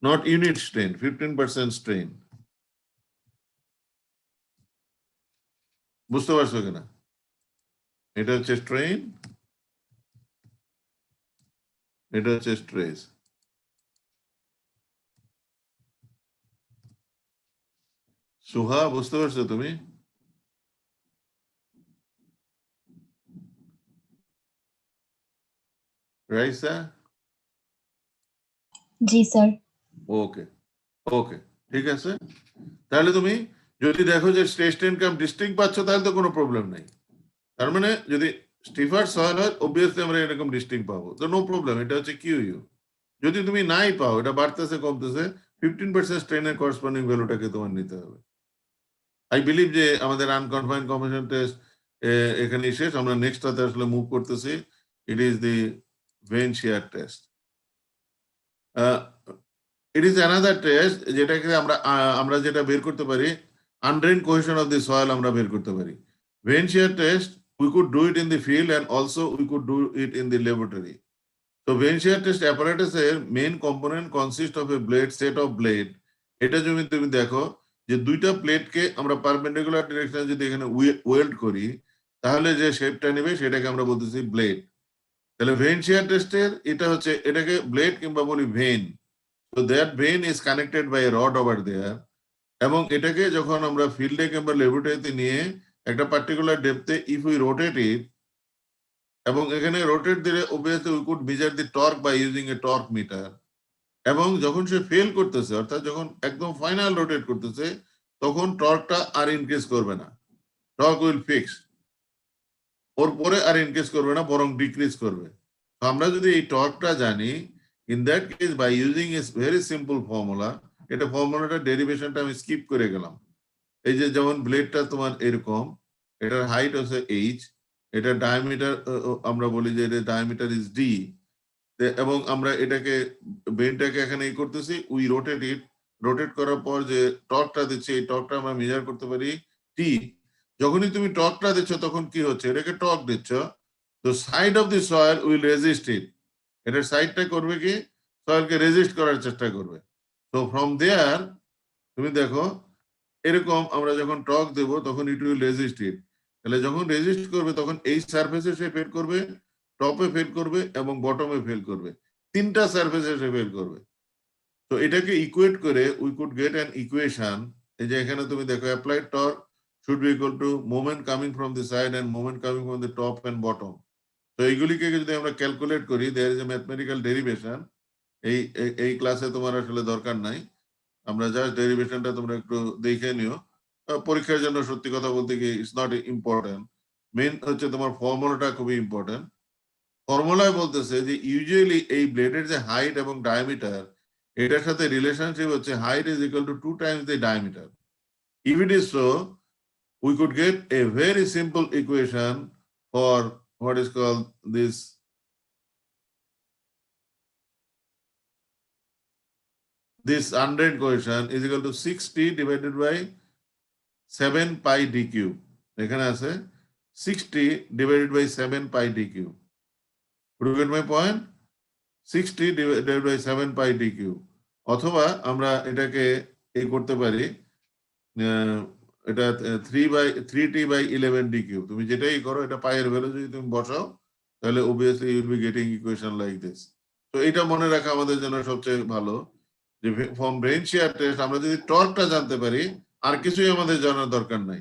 not unit strain, 15% strain. বুঝতে পারছো কিনা? এটা হচ্ছে স্ট্রেন, এটা হচ্ছে স্ট্রেস। সুহা বুঝতে পারছো তুমি? রাইসা? জি স্যার। ওকে ওকে ঠিক আছে। তাহলে তুমি যদি দেখো যে স্ট্রেস ইনকাম ডিস্ট্রিক্ট পাচ্ছ তাহলে তো কোনো প্রবলেম নাই। তার মানে যদি স্টিফার সয়েল হয় অবভিয়াসলি আমরা এরকম ডিস্ট্রিক্ট পাবো, তো নো প্রবলেম, এটা হচ্ছে কিউ। যদি তুমি নাই পাও, এটা বাড়তেছে কমতেছে, 15% স্ট্রেনের করসপন্ডিং ভ্যালুটাকে তোমার নিতে হবে। আই বিলিভ যে আমাদের আনকনফাইন্ড কম্প্রেশন টেস্ট এখানে শেষ। আমরা নেক্সটটাতে আসলে মুভ করতেছি। It is the vane shear test. It is another test যেটাকে আমরা যেটা বের করতে পারি, undrained cohesion of the soil আমরা বের করতে পারি। Vane shear test we could do it in the field and also we could do it in the laboratory. So vein shear test apparatus এর main component consist of a blade, set of blade. এটা যদি তুমি দেখো যে দুইটা প্লেটকে আমরা perpendicular ডিরেকশনে যদি এখানে ওয়েল্ড করি তাহলে যে শেপটা নেবে সেটাকে আমরা বলতেছি ব্লেড। তাহলে ভেন শিয়ার টেস্টের এটা হচ্ছে, এটাকে ব্লেড কিংবা বলি when. So that vein is connected by a rod over there. এবং এটাকে যখন আমরা ফিল্ডে কিংবা ল্যাবরেটরিতে নিয়ে একটা পার্টিকুলার ডেপথে ইফ উই রোটেট ইট, এবং এখানে রোটেট দিলে obviously we could measure the torque by using a torque meter. এবং যখন সে ফেল করতেছে, অর্থাৎ যখন একদম ফাইনাল রোটেট করতেছে, তখন টর্কটা আর ইনক্রিজ করবে না, টর্ক উইল ফিক্স, ওর পরে আর ইনক্রিজ করবে না, বরং ডিক্রিজ করবে। তো আমরা যদি এই টর্কটা জানি, in that case by using a very simple formula, এটা ফর্মুলাটা ডেরিভেশনটা আমি স্কিপ করে গেলাম। এই যে যেমন ব্লেডটা তোমার এরকম, এটার হাইট হচ্ছে এইচ, এটা ডায়ামিটার আমরা বলি যে এটা ডায়ামিটার ইজ ডি, এবং আমরা এটাকে বেনটাকে এখানে করতেছি, উই রোটেট ইট, রোটেট করার পর যে টর্কটা দিচ্ছে এই টর্কটা আমরা মেজার করতে পারি টি। যখনই তুমি টর্কটা দিচ্ছ তখন কি হচ্ছে, এটাকে টর্ক দিচ্ছ, তো side of the soil will resist it, এটার সাইডটা করবে কি সয়েলকে রেজিস্ট করার চেষ্টা করবে। তো ফ্রম দেয়ার তুমি দেখো এরকম আমরা যখন টর্ক দেব তখন ইট উইল রেজিস্ট ইট। তাহলে যখন রেজিস্ট করবে তখন এই সারফেসে সে ফেল করবে, টপে ফেল করবে এবং বটমে ফেল করবে, তিনটা সারফেসে সে ফেল করবে। তো এটাকে ইকুয়েট করে we could get an equation. এই যে এখানে তুমি দেখো applied torque should be equal to moment coming from the side and moment coming from the top and bottom. তো এইগুলিকে যদি আমরা ক্যালকুলেট করি, there is a mathematical derivation. এই ক্লাসে তোমার আসলে দরকার নাই, আমরা জাস্ট ডেরিভেশনটা তোমরা একটু দেখে নিও। পরীক্ষার জন্য সত্যি কথা বলতে কি ইটস নট ইম্পর্টেন্ট, মেন হচ্ছে তোমার ফর্মুলাটা খুবই ইম্পর্টেন্ট। ফর্মুলায় বলতেছে যে ইউজুয়ালি এই ব্লেডের যে হাইট এবং ডায়ামিটার, এটার সাথে রিলেশনশিপ হচ্ছে height is equal two 2 times the diameter. If it is so, we could get a very simple equation for what is called this undrained cohesion is equal to 6t divided by 7 pi d cube. এখানে আছে 6t divided by 7 pi d cube. Would you get my point? 6t divided by 7 pi d cube. অথবা আমরা এটাকে এই করতে পারি, এটা 3t by 11 d cube. তুমি যেটাই করো, এটা পাইয়ের ভ্যালু যদি তুমি বসাও তাহলে obviously you will be getting equation like this. তো এটা মনে রাখা আমাদের জন্য সবচেয়ে ভালো যে ফ্রম ভেন শিয়ার টেস্ট আমরা যদি টর্কটা জানতে পারি আর কিছুই আমাদের জানার দরকার নাই।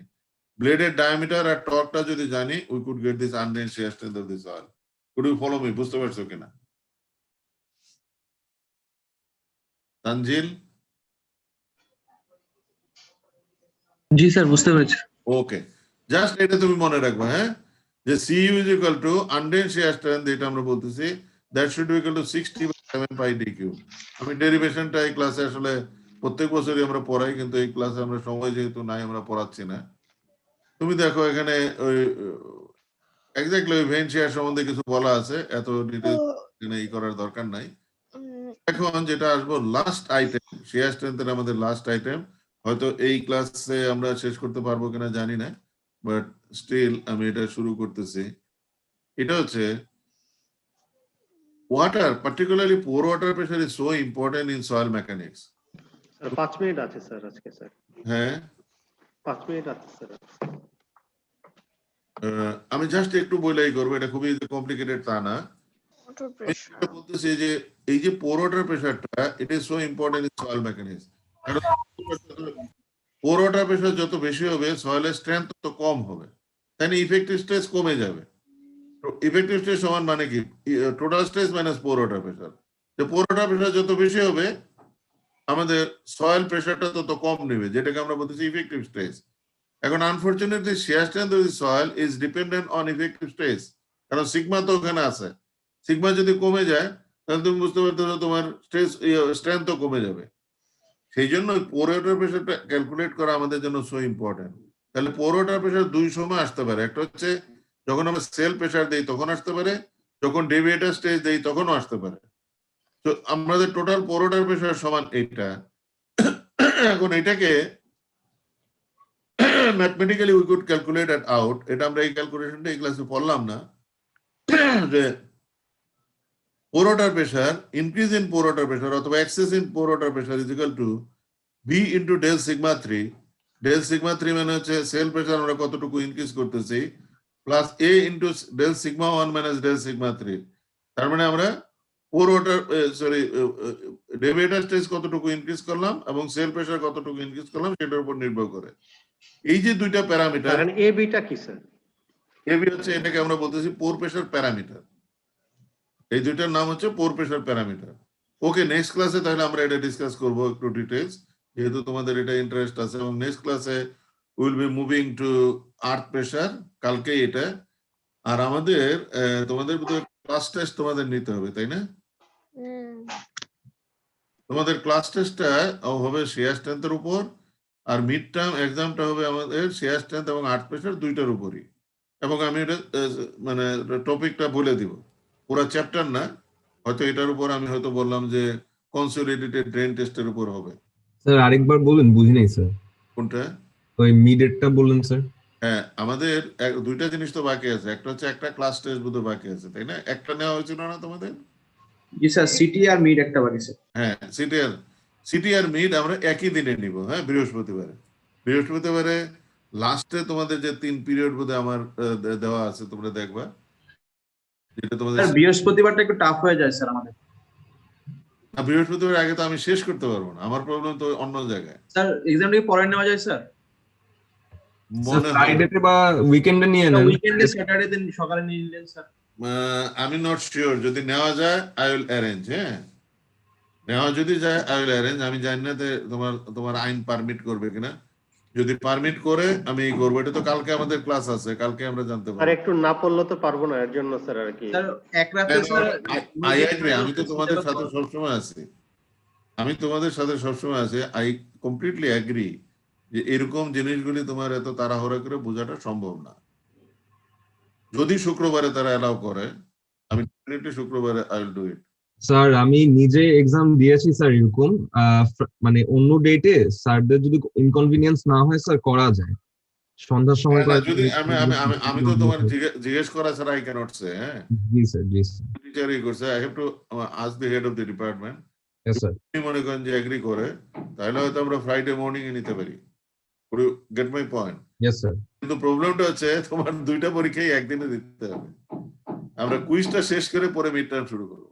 ব্লেডের ডায়ামিটার আর টর্কটা যদি জানি, we could get this undrained shear strength of the soil. Could you follow me? বুঝতে পারছো কিনা তানজিল? জি স্যার, বুঝতে পেরেছি। ওকে, জাস্ট এটা তুমি মনে রাখবে, হ্যাঁ, যে CU is equal to undrained shear strength, এটা আমরা বলতেছি that should be equal to 6t/7 pi d cube. আমি ডেরিভেশনটা এই ক্লাসে আসলে প্রত্যেক বছরই আমরা পড়াই, কিন্তু এই ক্লাসে আমরা সময় যেহেতু নাই আমরা পড়াচ্ছি না। তুমি দেখো এখানে ওই এক্স্যাক্টলি ওই ভেন শিয়ার সম্বন্ধে কিছু বলা আছে, এত ডিটেইলস এখানে এই করার দরকার নাই। এখন যেটা আসবো লাস্ট আইটেম, শিয়ার স্ট্রেংথের আমাদের লাস্ট আইটেম, হয়তো এই ক্লাসে আমরা শেষ করতে পারবো কিনা জানি না, বাট স্টিল আমি এটা শুরু করতেছি। এটা হচ্ছে water, particularly pore water pressure is so important in soil mechanics. Sir 5 minute আছে স্যার আজকে স্যার। হ্যাঁ 5 মিনিট আছে স্যার। আমি জাস্ট একটু বলেই করবো, এটা খুবই কমপ্লিকেটেড তা না। বলতেছি যে এই যে পোর ওয়াটার প্রেসারটা, it is so important in soil mechanics. কারণ পোর ওয়াটার প্রেসার যত বেশি হবে সয়েলের স্ট্রেংথ তত কম হবে, তাই না? ইফেক্টিভ স্ট্রেস কমে যাবে। ইফেক্টিভ স্ট্রেস সমান মানে কি? টোটাল স্ট্রেস মাইনাস পোর ওয়াটার প্রেসার। যে পোর ওয়াটার প্রেসার যত বেশি হবে আমাদের সয়েল প্রেশারটা তত কম নেবে, যেটাকে আমরা বলতেছি ইফেক্টিভ স্ট্রেস। এখন unfortunately shear strength of the soil is dependent on effective stress, কারণ সিগমা তো ওখানে আছে। সিগমা যদি কমে যায় তাহলে তুমি বুঝতে পারতেছো তোমার স্ট্রেংথও কমে যাবে। সেই জন্য পোর ওয়াটার প্রেশারটা ক্যালকুলেট করা আমাদের জন্য সো ইম্পর্টেন্ট। তাহলে পোর ওয়াটার প্রেশার দুই সময় আসতে পারে, একটা হচ্ছে যখন আমরা সেল প্রেশার দেই তখন আসতে পারে, যখন ডেভিয়েটার স্টেজ দেই তখনও আসতে পারে। তো আমাদের টোটাল পোর ওয়াটার প্রেশার সমান এইটা। এখন এটাকে mathematically we could calculate it out. এটা আমরা এই ক্যালকুলেশনটা এই ক্লাসে পড়লাম না, যে pore water pressure, increase in pore water pressure অথবা excess in pore water pressure is equal to B into del sigma 3। Del sigma 3 মানে হচ্ছে সেল প্রেশার আমরা কতটুকু ইনক্রিজ করতেছি, plus A into del sigma 1 minus del sigma 3। তার মানে আমরা pore water deviator stage কতটুকু ইনক্রিজ করলাম এবং সেল প্রেশার কতটুকু ইনক্রিজ করলাম সেটার উপর নির্ভর করে। এই যে দুইটা প্যারামিটার, কারণ এ বিটা কি স্যার? এবি হচ্ছে এটাকে আমরা বলতেছি পোর প্রেশার প্যারামিটার। এই দুইটার নাম হচ্ছে পোর প্রেশার প্যারামিটার। ওকে, নেক্সট ক্লাসে তাহলে আমরা এটা ডিসকাস করব একটু ডিটেইলস, যেহেতু তোমাদের এটা ইন্টারেস্ট আছে। এবং নেক্সট ক্লাসে will be moving to earth pressure, কালকে এটা। আর আমাদের তোমাদের ক্লাস টেস্ট তোমাদের নিতে হবে, তাই না? তোমাদের ক্লাস টেস্টটা হবে শেয়ার স্ট্রেংথের উপর, আর মিড টার্ম এক্সামটা হবে আমাদের শেয়ার স্ট্রেংথ এবং আর্থ প্রেশার দুইটার উপরই। এবং আমি এটা মানে টপিকটা বলে দিব, পুরো চ্যাপ্টার না, হয়তো এটার উপর আমি হয়তো বললাম যে কনসোলিডেটেড ড্রেন টেস্টের উপর হবে। স্যার আরেকবার বলুন, বুঝি নাই স্যার। কোনটা? ওই মিডেরটা বলুন স্যার। হ্যাঁ, আমাদের দুইটা জিনিস তো বাকি আছে। একটা হচ্ছে একটা ক্লাস টেস্ট বোধহয় বাকি আছে, তাই না? একটা নেওয়া হয়েছিল না তোমাদের? জি স্যার, সিটি আর মিড একটা বাকি স্যার। হ্যাঁ, সিটি আর মিড আমরা একই দিনে নিব। হ্যাঁ, বৃহস্পতিবারে লাস্টে তোমাদের যে 3 পিরিয়ড বোধহয় আমার দেওয়া আছে, তোমরা দেখবা যেটা তোমাদের। স্যার বৃহস্পতিবারটা একটু টাফ হয়ে যায় স্যার আমাদের। বৃহস্পতিবার আগে তো আমি শেষ করতে পারবো না, আমার প্রবলেম তো অন্য জায়গায়। স্যার এক্সামটা কি পরে নেওয়া যায় স্যার? মনে হয় ফ্রাইডেতে বা উইকেন্ডে নিয়ে নেন। উইকেন্ডে স্যাটারডে দিন সকালে নিয়ে নিলেন স্যার। আমি নট শিওর, যদি নেওয়া যায় আই উইল অ্যারেঞ্জ। হ্যাঁ, নেওয়া যদি যায় আই উইল অ্যারেঞ্জ। আমি জানি না যে তোমার আইন পারমিট করবে কিনা। যদি পারমিট করে আমি করবো। এটা তো কালকে আমাদের ক্লাস আছে, কালকে আমরা জানতে আর পারবো। একটু না পড়লে তো পারবো না, এর জন্য স্যার আর কি। স্যার এক রাতে স্যার আই এগ্রি, আমি তো তোমাদের সাথে সবসময় আছি। আই কমপ্লিটলি এগ্রি যে এরকম জিনিসগুলি তোমার এত তাড়াহুড়া করে বোঝাটা সম্ভব না। যদি শুক্রবারে তারা অ্যালাউ করে, আমি ডেফিনেটলি শুক্রবারে I will do it. Sir আমি নিজে এক্সাম দিয়েছি স্যার, এরকম মানে অন্য ডেটে স্যারদের যদি ইনকনভিনিয়েন্স না হয় স্যার করা যায় সন্ধ্যার সময়। যদি আমি তো তোমার জিজ্ঞেস করা ছাড়া আই ক্যানট সে। হ্যাঁ, জি স্যার, জি স্যার। টিচারই করছে, I have to ask the head of the department. Yes sir. মনে করেন যে এগ্রি করে, তাহলে হয়তো আমরা ফ্রাইডে মর্নিং এ নিতে পারি। Gate my point? Yes sir. কিন্তু প্রবলেমটা হচ্ছে তোমার দুইটা পরীক্ষাই একদিনে দিতে হবে। আমরা কুইজটা শেষ করে পরে মিড টার্ম শুরু করবো,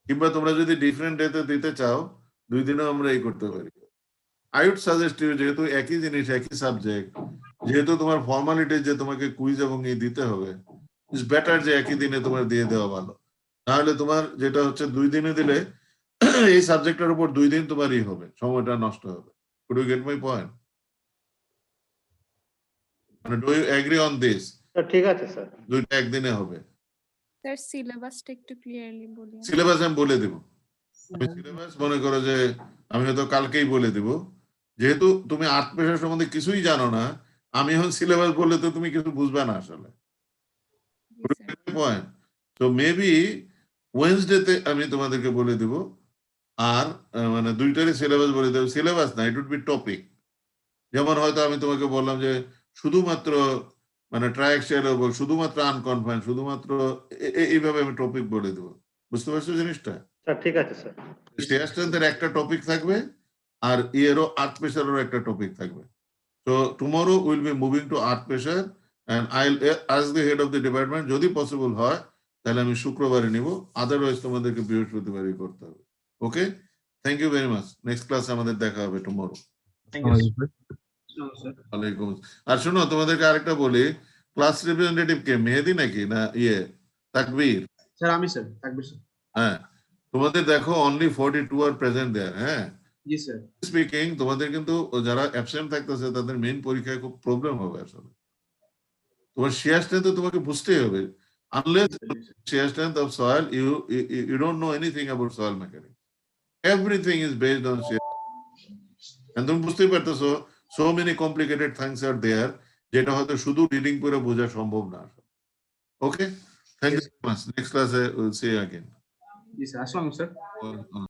কিংবা তোমরা যদি ডিফারেন্ট ডেতে দিতে চাও 2 দিনও আমরা এই করতে পারি। আই উড সাজেস্ট ইউ, যেহেতু একই জিনিস একই সাবজেক্ট, যেহেতু তোমার ফর্মালিটি যে তোমাকে কুইজ এবং এই দিতে হবে, ইটস বেটার যে একই দিনে তোমার দিয়ে দেওয়া ভালো। তাহলে তোমার যেটা হচ্ছে 2 দিনে দিলে এই সাবজেক্টের উপর 2 দিন তোমারই হবে, সময়টা নষ্ট হবে। Could you get my point? মানে do you agree on this? ঠিক আছে স্যার। দুইটা একদিনে হবে। স্যার সিলেবাসটা একটু ক্লিয়ারলি বলুন। সিলেবাস আমি বলে দেব। আমি সিলেবাস মনে করো যে আমি হয়তো কালকেই বলে দেব। যেহেতু তুমি আর্থ প্রেশার সম্বন্ধে কিছুই জানো না, আমি এখন সিলেবাস বললে তো তুমি কিছু বুঝবে না আসলে। পয়েন্ট। তো মেবি ওয়েডনেসডেতে আমি তোমাদেরকে বলে দেব। আর মানে দুইটারই সিলেবাস বলে দেব। সিলেবাস না, ইট উড বি টপিক। যেমন হয়তো আমি তোমাকে বললাম যে শুধুমাত্র মানে ট্রাইঅ্যাক্সিয়াল, শুধুমাত্র আনকনফাইন্ড, শুধুমাত্র এইভাবে আমি টপিক বলে দেবো। বুঝতে পারছো জিনিসটা? স্যার ঠিক আছে স্যার। শেয়ার স্ট্রেংথের একটা টপিক থাকবে, আর এরও আর্থ প্রেশারেরও একটা টপিক থাকবে। So tomorrow we'll be moving to earth pressure and I'll ask the head of the department, যদি পসিবল হয় তাহলে আমি শুক্রবারে নিব, আদারওয়াইজ তোমাদেরকে বৃহস্পতিবারই করতে হবে। Okay, thank you very much. Next ক্লাসে আমাদের দেখা হবে টুমরো। ওয়ালাইকুম। আর শোনো, তোমাদেরকে আরেকটা বলি, ক্লাস রিপ্রেজেন্টেটিভ কে মেহেদি নাকি না তাকবীর? স্যার আমি স্যার তাকবীর স্যার। হ্যাঁ, তোমাদের দেখো অনলি 42 আর প্রেজেন্ট দেয়ার, হ্যাঁ জি স্যার। স্পিকিং তোমাদের কিন্তু যারা অ্যাবসেন্ট থাকতেছে তাদের মেইন পরীক্ষায় খুব প্রবলেম হবে আসলে। তোমার shear strength তো তোমাকে বুঝতেই হবে, unless shear strength of soil you don't know anything about soil mechanics, everything is based on shear, and তুমি বুঝতেই পারতেছো so many complicated things are there যেটা হয়তো শুধু রিডিং করে বোঝা সম্ভব না। Okay, thank you so much, next ক্লাসে উইল সি ইউ अगेन। জি স্যার, আসসালামু স্যার।